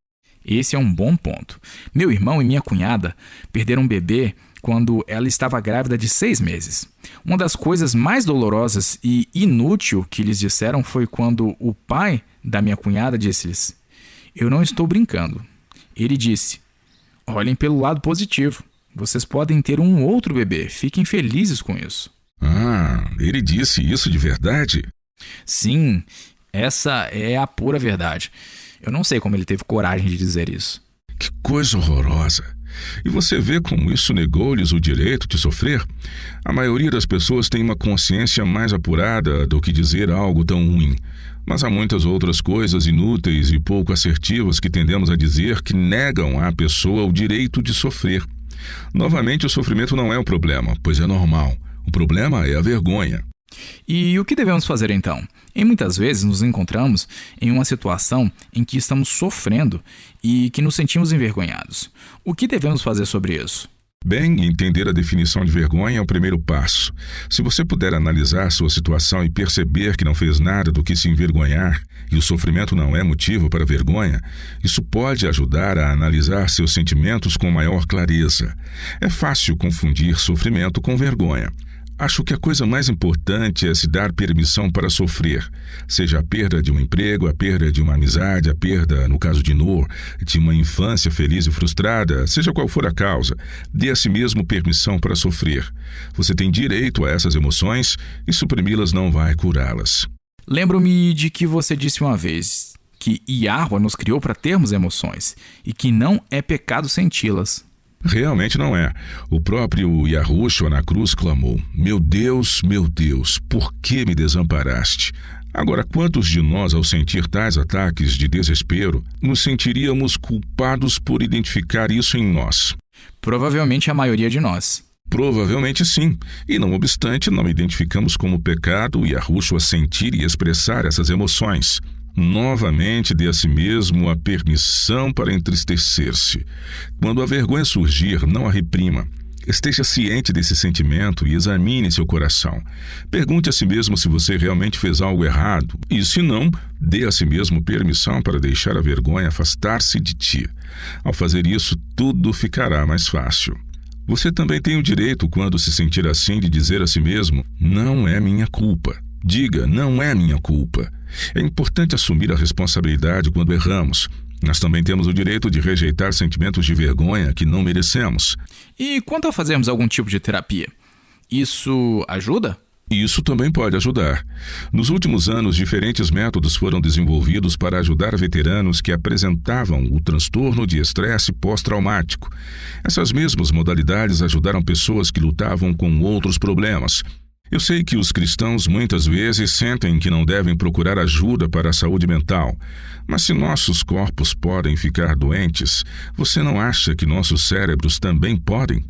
Esse é um bom ponto. Meu irmão e minha cunhada perderam um bebê quando ela estava grávida de 6 meses. Uma das coisas mais dolorosas e inútil que lhes disseram foi quando o pai da minha cunhada disse-lhes: eu não estou brincando. Ele disse: olhem pelo lado positivo. Vocês podem ter um outro bebê. Fiquem felizes com isso. Ah, ele disse isso de verdade? Sim, essa é a pura verdade. Eu não sei como ele teve coragem de dizer isso. Que coisa horrorosa! E você vê como isso negou-lhes o direito de sofrer? A maioria das pessoas tem uma consciência mais apurada do que dizer algo tão ruim. Mas há muitas outras coisas inúteis e pouco assertivas que tendemos a dizer que negam à pessoa o direito de sofrer. Novamente, o sofrimento não é o problema, pois é normal. O problema é a vergonha. E o que devemos fazer então? E muitas vezes nos encontramos em uma situação em que estamos sofrendo e que nos sentimos envergonhados. O que devemos fazer sobre isso? Bem, entender a definição de vergonha é o primeiro passo. Se você puder analisar sua situação e perceber que não fez nada do que se envergonhar e o sofrimento não é motivo para vergonha, isso pode ajudar a analisar seus sentimentos com maior clareza. É fácil confundir sofrimento com vergonha. Acho que a coisa mais importante é se dar permissão para sofrer, seja a perda de um emprego, a perda de uma amizade, a perda, no caso de Noor, de uma infância feliz e frustrada, seja qual for a causa. Dê a si mesmo permissão para sofrer. Você tem direito a essas emoções e suprimi-las não vai curá-las. Lembro-me de que você disse uma vez que Iahua nos criou para termos emoções e que não é pecado senti-las. Realmente não é. O próprio Yahushua na cruz clamou: meu Deus, por que me desamparaste? Agora, quantos de nós, ao sentir tais ataques de desespero, nos sentiríamos culpados por identificar isso em nós? Provavelmente a maioria de nós. Provavelmente sim. E não obstante, não identificamos como pecado Yahushua sentir e expressar essas emoções. Novamente, dê a si mesmo a permissão para entristecer-se. Quando a vergonha surgir, não a reprima. Esteja ciente desse sentimento e examine seu coração. Pergunte a si mesmo se você realmente fez algo errado. E se não, dê a si mesmo permissão para deixar a vergonha afastar-se de ti. Ao fazer isso, tudo ficará mais fácil. Você também tem o direito, quando se sentir assim, de dizer a si mesmo: não é minha culpa. Diga: não é minha culpa. É importante assumir a responsabilidade quando erramos. Nós também temos o direito de rejeitar sentimentos de vergonha que não merecemos. E quanto a fazermos algum tipo de terapia? Isso ajuda? Isso também pode ajudar. Nos últimos anos, diferentes métodos foram desenvolvidos para ajudar veteranos que apresentavam o transtorno de estresse pós-traumático. Essas mesmas modalidades ajudaram pessoas que lutavam com outros problemas. Eu sei que os cristãos muitas vezes sentem que não devem procurar ajuda para a saúde mental, mas se nossos corpos podem ficar doentes, você não acha que nossos cérebros também podem?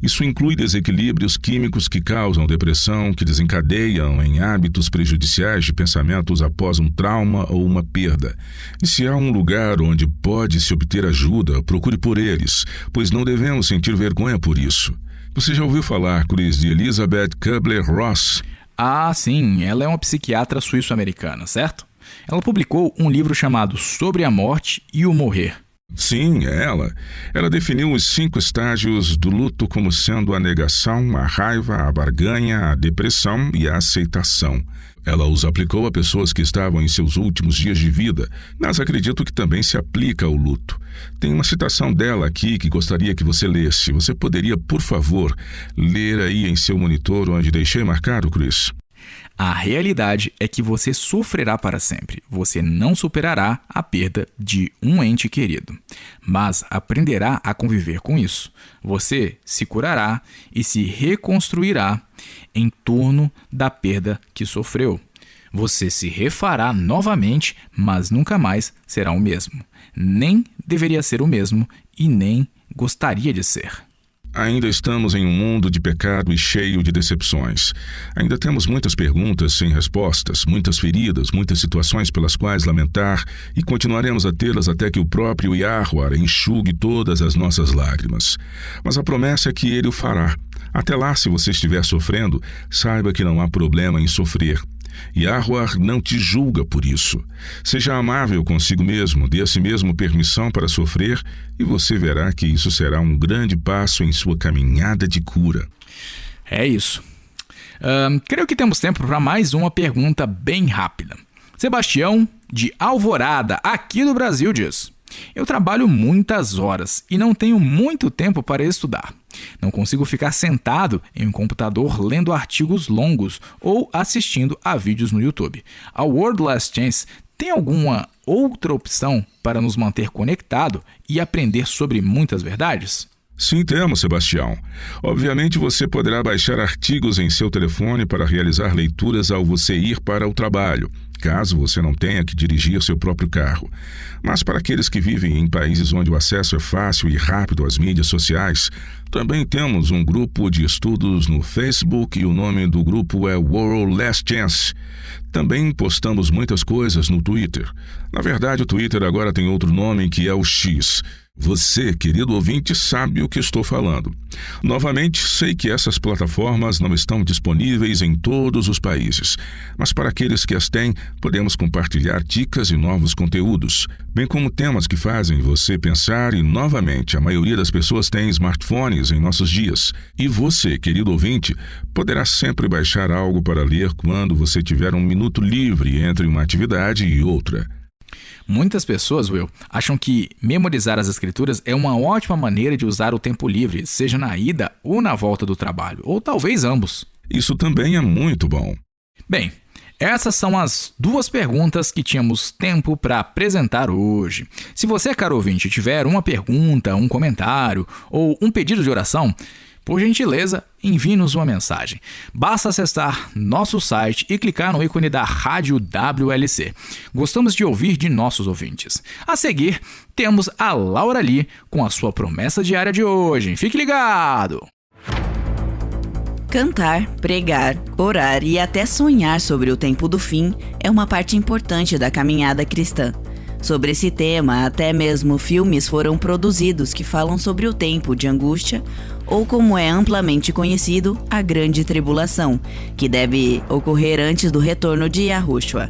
Isso inclui desequilíbrios químicos que causam depressão, que desencadeiam em hábitos prejudiciais de pensamentos após um trauma ou uma perda. E se há um lugar onde pode se obter ajuda, procure por eles, pois não devemos sentir vergonha por isso. Você já ouviu falar, Chris, de Elizabeth Kubler-Ross? Ah, sim, ela é uma psiquiatra suíço-americana, certo? Ela publicou um livro chamado Sobre a Morte e o Morrer. Sim, é ela. Ela definiu os 5 estágios do luto como sendo a negação, a raiva, a barganha, a depressão e a aceitação. Ela os aplicou a pessoas que estavam em seus últimos dias de vida, mas acredito que também se aplica ao luto. Tem uma citação dela aqui que gostaria que você lesse. Você poderia, por favor, ler aí em seu monitor onde deixei marcado, Chris? A realidade é que você sofrerá para sempre. Você não superará a perda de um ente querido, mas aprenderá a conviver com isso. Você se curará e se reconstruirá em torno da perda que sofreu. Você se refará novamente, mas nunca mais será o mesmo. Nem deveria ser o mesmo e nem gostaria de ser. Ainda estamos em um mundo de pecado e cheio de decepções. Ainda temos muitas perguntas sem respostas, muitas feridas, muitas situações pelas quais lamentar e continuaremos a tê-las até que o próprio Yahuwah enxugue todas as nossas lágrimas. Mas a promessa é que Ele o fará. Até lá, se você estiver sofrendo, saiba que não há problema em sofrer. Yahuwah não te julga por isso. Seja amável consigo mesmo, dê a si mesmo permissão para sofrer e você verá que isso será um grande passo em sua caminhada de cura. É isso. Creio que temos tempo para mais uma pergunta bem rápida. Sebastião, de Alvorada, aqui do Brasil, diz: eu trabalho muitas horas e não tenho muito tempo para estudar. Não consigo ficar sentado em um computador lendo artigos longos ou assistindo a vídeos no YouTube. A World Last Chance tem alguma outra opção para nos manter conectado e aprender sobre muitas verdades? Sim, temos, Sebastião. Obviamente você poderá baixar artigos em seu telefone para realizar leituras ao você ir para o trabalho, caso você não tenha que dirigir seu próprio carro. Mas para aqueles que vivem em países onde o acesso é fácil e rápido às mídias sociais, também temos um grupo de estudos no Facebook e o nome do grupo é World Last Chance. Também postamos muitas coisas no Twitter. Na verdade, o Twitter agora tem outro nome que é o X. Você, querido ouvinte, sabe o que estou falando. Novamente, sei que essas plataformas não estão disponíveis em todos os países, mas para aqueles que as têm, podemos compartilhar dicas e novos conteúdos, bem como temas que fazem você pensar e, novamente, a maioria das pessoas tem smartphones em nossos dias. E você, querido ouvinte, poderá sempre baixar algo para ler quando você tiver um minuto livre entre uma atividade e outra. Muitas pessoas, Will, acham que memorizar as escrituras é uma ótima maneira de usar o tempo livre, seja na ida ou na volta do trabalho, ou talvez ambos. Isso também é muito bom. Bem, essas são as 2 perguntas que tínhamos tempo para apresentar hoje. Se você, caro ouvinte, tiver uma pergunta, um comentário ou um pedido de oração, por gentileza, envie-nos uma mensagem. Basta acessar nosso site e clicar no ícone da Rádio WLC. Gostamos de ouvir de nossos ouvintes. A seguir, temos a Laura Lee com a sua promessa diária de hoje. Fique ligado! Cantar, pregar, orar e até sonhar sobre o tempo do fim é uma parte importante da caminhada cristã. Sobre esse tema, até mesmo filmes foram produzidos que falam sobre o tempo de angústia, ou como é amplamente conhecido, a Grande Tribulação, que deve ocorrer antes do retorno de Yahushua.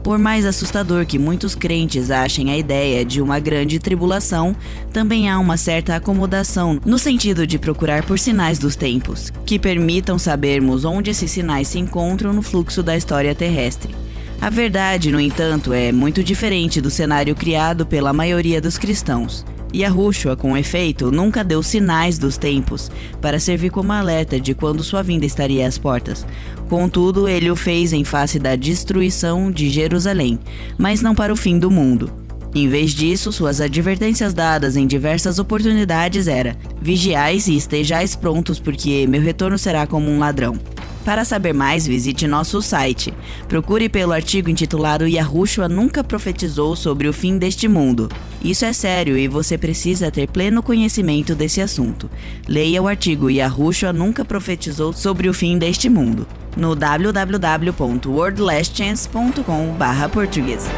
Por mais assustador que muitos crentes achem a ideia de uma grande tribulação, também há uma certa acomodação no sentido de procurar por sinais dos tempos, que permitam sabermos onde esses sinais se encontram no fluxo da história terrestre. A verdade, no entanto, é muito diferente do cenário criado pela maioria dos cristãos. Yahushua, com efeito, nunca deu sinais dos tempos para servir como alerta de quando sua vinda estaria às portas. Contudo, ele o fez em face da destruição de Jerusalém, mas não para o fim do mundo. Em vez disso, suas advertências dadas em diversas oportunidades era: vigiais e estejais prontos, porque meu retorno será como um ladrão. Para saber mais, visite nosso site. Procure pelo artigo intitulado Yahushua nunca profetizou sobre o fim deste mundo. Isso é sério e você precisa ter pleno conhecimento desse assunto. Leia o artigo Yahushua nunca profetizou sobre o fim deste mundo no www.worldlastchance.com/português.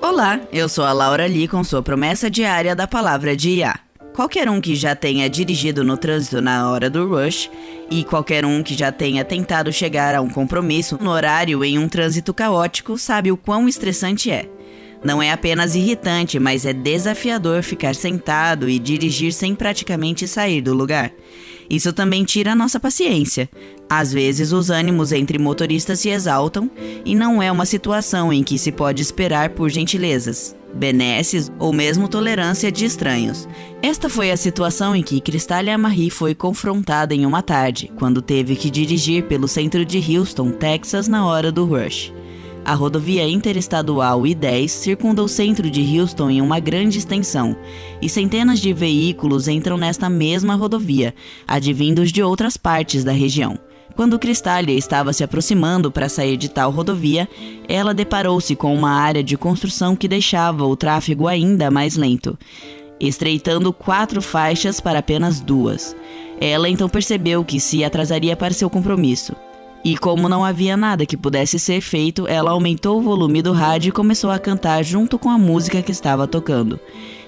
Olá, eu sou a Laura Lee com sua promessa diária da palavra de Yah. Qualquer um que já tenha dirigido no trânsito na hora do rush e qualquer um que já tenha tentado chegar a um compromisso no horário em um trânsito caótico sabe o quão estressante é. Não é apenas irritante, mas é desafiador ficar sentado e dirigir sem praticamente sair do lugar. Isso também tira a nossa paciência. Às vezes, os ânimos entre motoristas se exaltam e não é uma situação em que se pode esperar por gentilezas, benesses ou mesmo tolerância de estranhos. Esta foi a situação em que Cristália Marie foi confrontada em uma tarde, quando teve que dirigir pelo centro de Houston, Texas, na hora do rush. A rodovia interestadual I-10 circunda o centro de Houston em uma grande extensão, e centenas de veículos entram nesta mesma rodovia, advindos de outras partes da região. Quando Cristália estava se aproximando para sair de tal rodovia, ela deparou-se com uma área de construção que deixava o tráfego ainda mais lento, estreitando 4 faixas para apenas 2. Ela então percebeu que se atrasaria para seu compromisso. E como não havia nada que pudesse ser feito, ela aumentou o volume do rádio e começou a cantar junto com a música que estava tocando,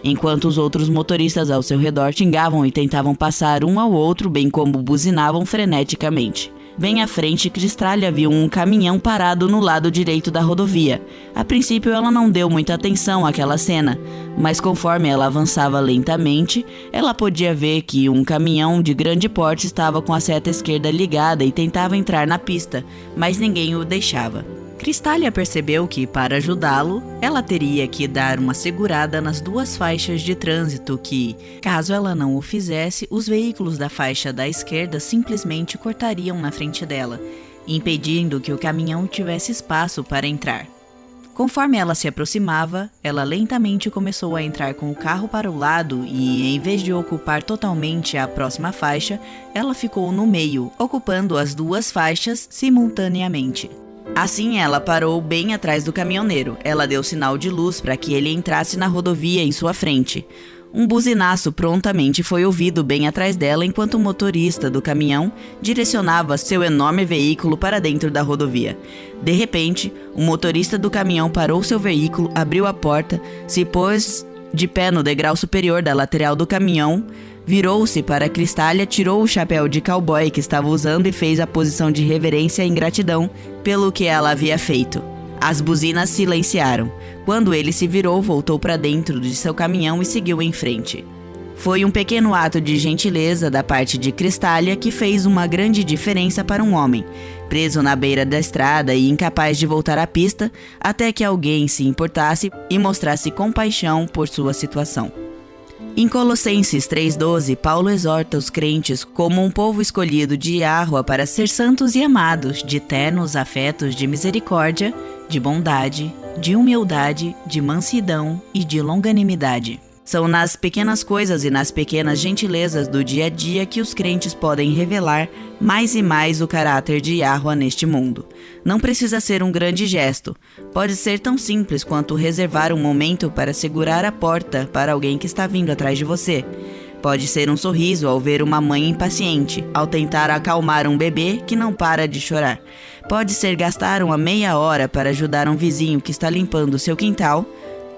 enquanto os outros motoristas ao seu redor xingavam e tentavam passar um ao outro, bem como buzinavam freneticamente. Bem à frente, Cristália viu um caminhão parado no lado direito da rodovia. A princípio, ela não deu muita atenção àquela cena, mas conforme ela avançava lentamente, ela podia ver que um caminhão de grande porte estava com a seta esquerda ligada e tentava entrar na pista, mas ninguém o deixava. Cristália percebeu que, para ajudá-lo, ela teria que dar uma segurada nas 2 faixas de trânsito que, caso ela não o fizesse, os veículos da faixa da esquerda simplesmente cortariam na frente dela, impedindo que o caminhão tivesse espaço para entrar. Conforme ela se aproximava, ela lentamente começou a entrar com o carro para o lado e, em vez de ocupar totalmente a próxima faixa, ela ficou no meio, ocupando as 2 faixas simultaneamente. Assim, ela parou bem atrás do caminhoneiro. Ela deu sinal de luz para que ele entrasse na rodovia em sua frente. Um buzinaço prontamente foi ouvido bem atrás dela enquanto o motorista do caminhão direcionava seu enorme veículo para dentro da rodovia. De repente, o motorista do caminhão parou seu veículo, abriu a porta, se pôs de pé no degrau superior da lateral do caminhão, virou-se para Cristália, tirou o chapéu de cowboy que estava usando e fez a posição de reverência e gratidão pelo que ela havia feito. As buzinas silenciaram. Quando ele se virou, voltou para dentro de seu caminhão e seguiu em frente. Foi um pequeno ato de gentileza da parte de Cristália que fez uma grande diferença para um homem, preso na beira da estrada e incapaz de voltar à pista, até que alguém se importasse e mostrasse compaixão por sua situação. Em Colossenses 3,12, Paulo exorta os crentes como um povo escolhido de Yahuwah para ser santos e amados, de ternos afetos de misericórdia, de bondade, de humildade, de mansidão e de longanimidade. São nas pequenas coisas e nas pequenas gentilezas do dia a dia que os crentes podem revelar mais e mais o caráter de Yahuwah neste mundo. Não precisa ser um grande gesto. Pode ser tão simples quanto reservar um momento para segurar a porta para alguém que está vindo atrás de você. Pode ser um sorriso ao ver uma mãe impaciente, ao tentar acalmar um bebê que não para de chorar. Pode ser gastar uma meia hora para ajudar um vizinho que está limpando seu quintal,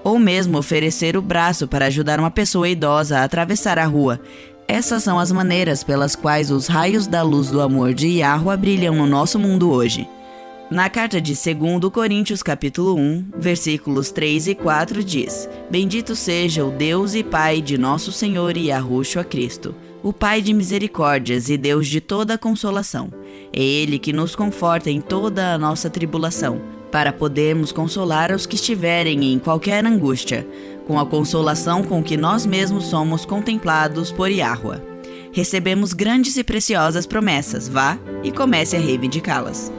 ou mesmo oferecer o braço para ajudar uma pessoa idosa a atravessar a rua. Essas são as maneiras pelas quais os raios da luz do amor de Yahuwah brilham no nosso mundo hoje. Na carta de 2 Coríntios capítulo 1, versículos 3 e 4 diz: Bendito seja o Deus e Pai de nosso Senhor Yahushua Cristo, o Pai de misericórdias e Deus de toda consolação. É Ele que nos conforta em toda a nossa tribulação, para podermos consolar os que estiverem em qualquer angústia, com a consolação com que nós mesmos somos contemplados por Yahuwah. Recebemos grandes e preciosas promessas, vá e comece a reivindicá-las.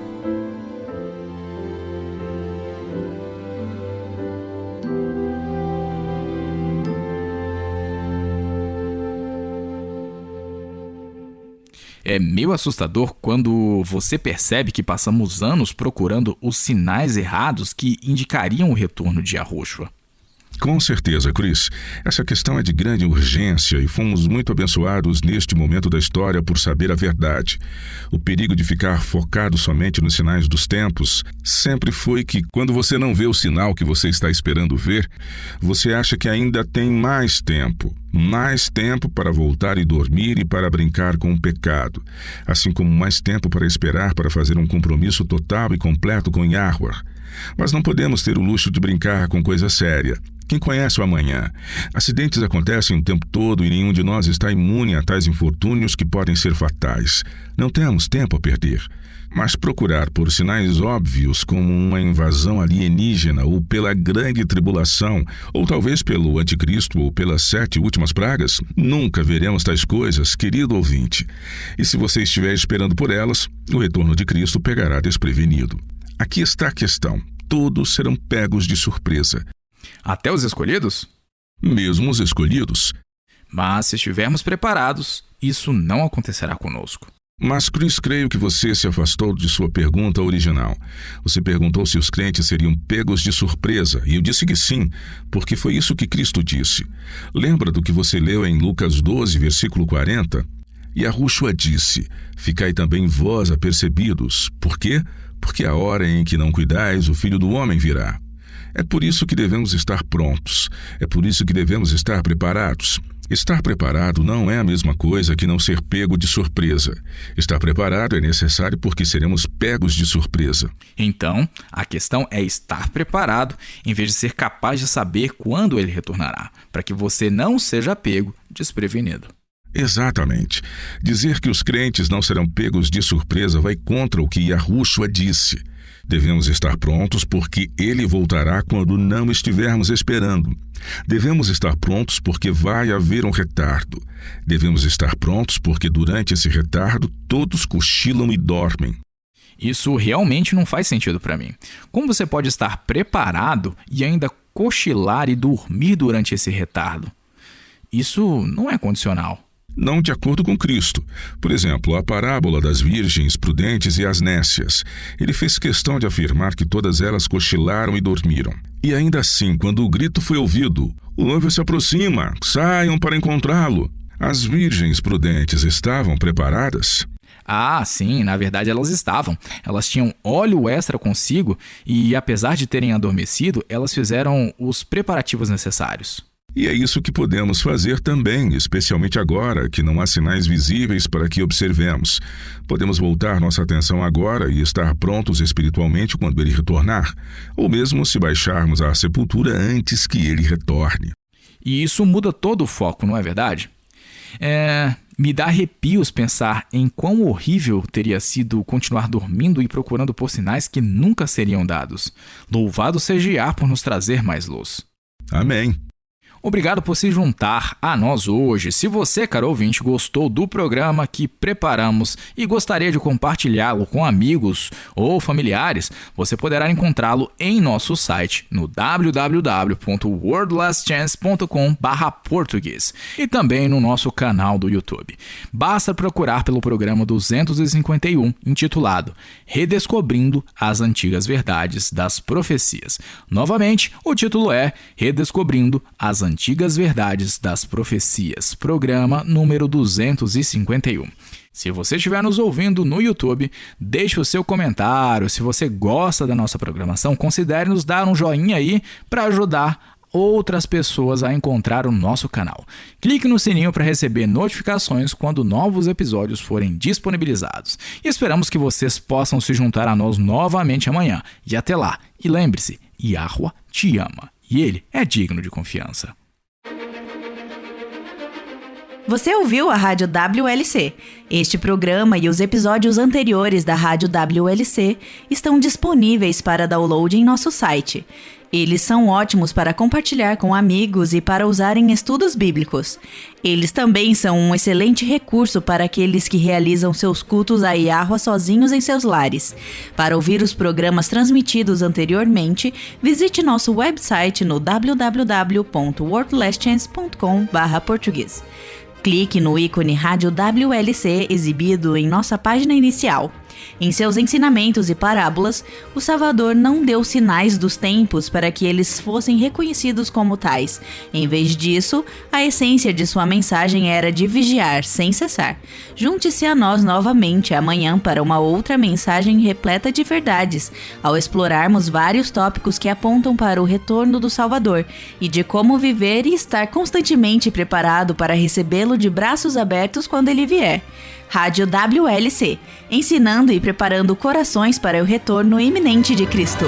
É meio assustador quando você percebe que passamos anos procurando os sinais errados que indicariam o retorno de Yahushua. Com certeza, Chris. Essa questão é de grande urgência e fomos muito abençoados neste momento da história por saber a verdade. O perigo de ficar focado somente nos sinais dos tempos sempre foi que, quando você não vê o sinal que você está esperando ver, você acha que ainda tem mais tempo para voltar e dormir e para brincar com o pecado, assim como mais tempo para esperar para fazer um compromisso total e completo com Yahuwah. Mas não podemos ter o luxo de brincar com coisa séria. Quem conhece o amanhã? Acidentes acontecem o tempo todo e nenhum de nós está imune a tais infortúnios que podem ser fatais. Não temos tempo a perder. Mas procurar por sinais óbvios como uma invasão alienígena ou pela grande tribulação, ou talvez pelo anticristo ou pelas 7 últimas pragas, nunca veremos tais coisas, querido ouvinte. E se você estiver esperando por elas, o retorno de Cristo pegará desprevenido. Aqui está a questão. Todos serão pegos de surpresa. Até os escolhidos? Mesmo os escolhidos. Mas se estivermos preparados, isso não acontecerá conosco. Mas, Chris, creio que você se afastou de sua pergunta original. Você perguntou se os crentes seriam pegos de surpresa, e eu disse que sim, porque foi isso que Cristo disse. Lembra do que você leu em Lucas 12, versículo 40? E Yahushua disse: ficai também vós apercebidos. Por quê? Porque a hora em que não cuidais, o Filho do Homem virá. É por isso que devemos estar prontos. É por isso que devemos estar preparados. Estar preparado não é a mesma coisa que não ser pego de surpresa. Estar preparado é necessário porque seremos pegos de surpresa. Então, a questão é estar preparado em vez de ser capaz de saber quando ele retornará, para que você não seja pego desprevenido. Exatamente. Dizer que os crentes não serão pegos de surpresa vai contra o que Yahushua disse. Devemos estar prontos porque ele voltará quando não estivermos esperando. Devemos estar prontos porque vai haver um retardo. Devemos estar prontos porque durante esse retardo todos cochilam e dormem. Isso realmente não faz sentido para mim. Como você pode estar preparado e ainda cochilar e dormir durante esse retardo? Isso não é condicional. Não de acordo com Cristo. Por exemplo, a parábola das virgens prudentes e as nécias. Ele fez questão de afirmar que todas elas cochilaram e dormiram. E ainda assim, quando o grito foi ouvido, o noivo se aproxima, saiam para encontrá-lo. As virgens prudentes estavam preparadas? Ah, sim, na verdade elas estavam. Elas tinham óleo extra consigo e, apesar de terem adormecido, elas fizeram os preparativos necessários. E é isso que podemos fazer também, especialmente agora que não há sinais visíveis para que observemos. Podemos voltar nossa atenção agora e estar prontos espiritualmente quando ele retornar, ou mesmo se baixarmos à sepultura antes que ele retorne. E isso muda todo o foco, não é verdade? Me dá arrepios pensar em quão horrível teria sido continuar dormindo e procurando por sinais que nunca seriam dados. Louvado seja Yah por nos trazer mais luz. Amém. Obrigado por se juntar a nós hoje. Se você, caro ouvinte, gostou do programa que preparamos e gostaria de compartilhá-lo com amigos ou familiares, você poderá encontrá-lo em nosso site no www.worldlastchance.com/português e também no nosso canal do YouTube. Basta procurar pelo programa 251, intitulado Redescobrindo as Antigas Verdades das Profecias. Novamente, o título é Redescobrindo as Antigas Verdades das Profecias, programa número 251. Se você estiver nos ouvindo no YouTube, deixe o seu comentário. Se você gosta da nossa programação, considere nos dar um joinha aí para ajudar outras pessoas a encontrar o nosso canal. Clique no sininho para receber notificações quando novos episódios forem disponibilizados. E esperamos que vocês possam se juntar a nós novamente amanhã. E até lá. E lembre-se, Yahuwah te ama. E ele é digno de confiança. Você ouviu a Rádio WLC. Este programa e os episódios anteriores da Rádio WLC estão disponíveis para download em nosso site. Eles são ótimos para compartilhar com amigos e para usar em estudos bíblicos. Eles também são um excelente recurso para aqueles que realizam seus cultos a Yahweh sozinhos em seus lares. Para ouvir os programas transmitidos anteriormente, visite nosso website no www.worldlastchance.com/português. Clique no ícone Rádio WLC exibido em nossa página inicial. Em seus ensinamentos e parábolas, o Salvador não deu sinais dos tempos para que eles fossem reconhecidos como tais. Em vez disso, a essência de sua mensagem era de vigiar sem cessar. Junte-se a nós novamente amanhã para uma outra mensagem repleta de verdades, ao explorarmos vários tópicos que apontam para o retorno do Salvador e de como viver e estar constantemente preparado para recebê-lo de braços abertos quando ele vier. Rádio WLC, ensinando e preparando corações para o retorno iminente de Cristo.